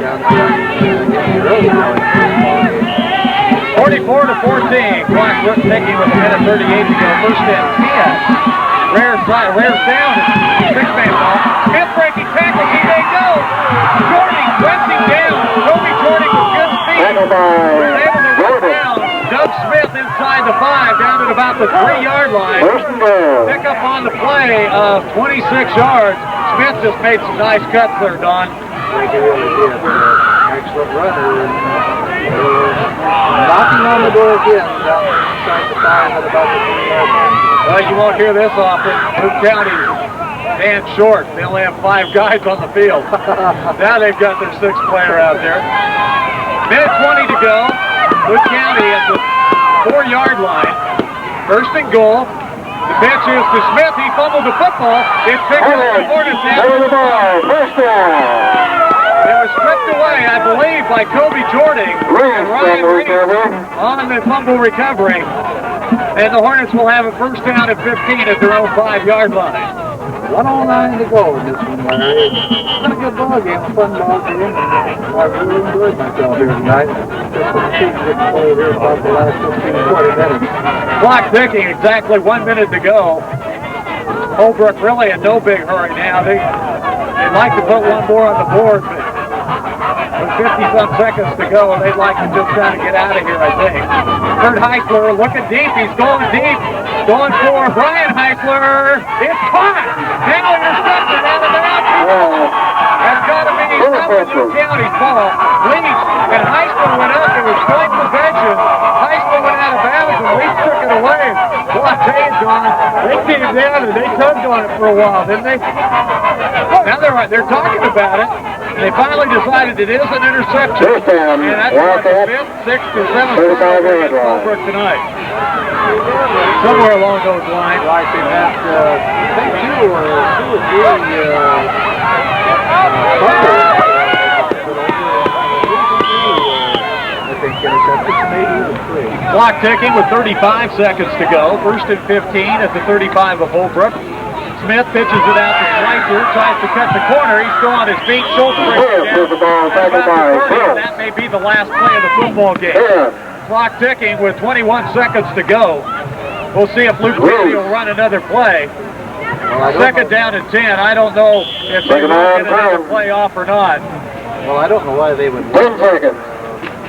down early now. 44-14. Clock ticking with a minute 38 to go. First and 10. Rares down. Six-man ball. Smith breaking tackle. Here they go. Jording pressing down. Kobe Jording with good speed. Able to run down. Doug Smith inside the 5, down at about the 3-yard line. Pick up on the play of 26 yards. Smith just made some nice cuts there, Don. I think he really did. Excellent runner. Knocking on the door again down inside the 5 at about the 3-yard line. Well, you won't hear this often. Loup County's man short. They only have 5 guys on the field. Now they've got their 6th player out there. Minute 20 to go. Loup County at the 4-yard line. First and goal. The Pitch is to Smith. He fumbled the football. It's picked up the Hornets. First down. It was stripped away, I believe, by Cobe Jording. And Ryan Reese on the fumble recovery. And the Hornets will have a first down at 15 at their own 5-yard line. 1:09 to go in this one, Larry. It's been a good ball game, a fun ball game. I really enjoyed myself here tonight. Just when the teams didn't play here about the last 15, 20 minutes. Clock ticking, exactly 1 minute to go. Holbrook really in no big hurry now. They'd like to put one more on the board, but with 50-some seconds to go, they'd like to just kind of get out of here, I think. Kurt Haussler looking deep. He's going deep. Going for Brian Haussler. It's caught. Now intercepted out of bounds. That's got to be Loup County's ball. Leach and Haussler went up. It was point possession. Haussler went out of bounds and Leach took it away. Well, I tell you, John, they came down and they tugged on it for a while, didn't they? Now they're talking about it. They finally decided it is an interception. And that's like the 5th, 6th, or 7th against Holbrook tonight. Somewhere along those lines. Like they had, I think two or three Clock ticking with 35 seconds to go. First and 15 at the 35 of Holbrook. Smith pitches it out to Glanzer, tries to cut the corner. He's still on his feet. Schulz brings it down. That may be the last play of the football game. Clock ticking with 21 seconds to go. We'll see if Loup County will run another play. Second down and 10. I don't know if they will get another play off or not. Well, I don't know why they would. 10 seconds.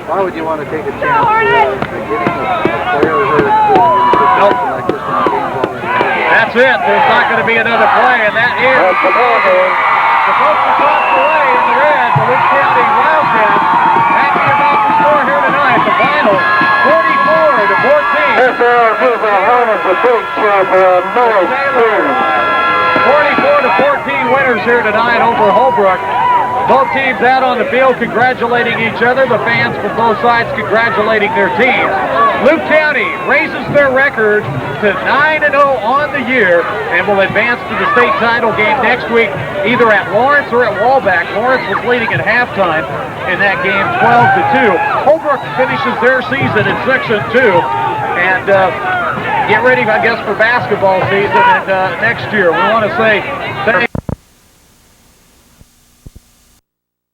Why would you want to take a chance of getting a player hurt like this in the game over? That's it. There's not going to be another play, and that is supposed to cross the way in the red. The Loup County Wildcats happy about the score here tonight. The final 44-14. 44-14 winners here tonight over Holbrook. Both teams out on the field congratulating each other. The fans from both sides congratulating their teams. Loup County raises their record to 9-0 on the year and will advance to the state title game next week, either at Lawrence or at Walbeck. Lawrence was leading at halftime in that game 12-2. Holbrook finishes their season in 6-2 and get ready, I guess, for basketball season and next year. We want to say thank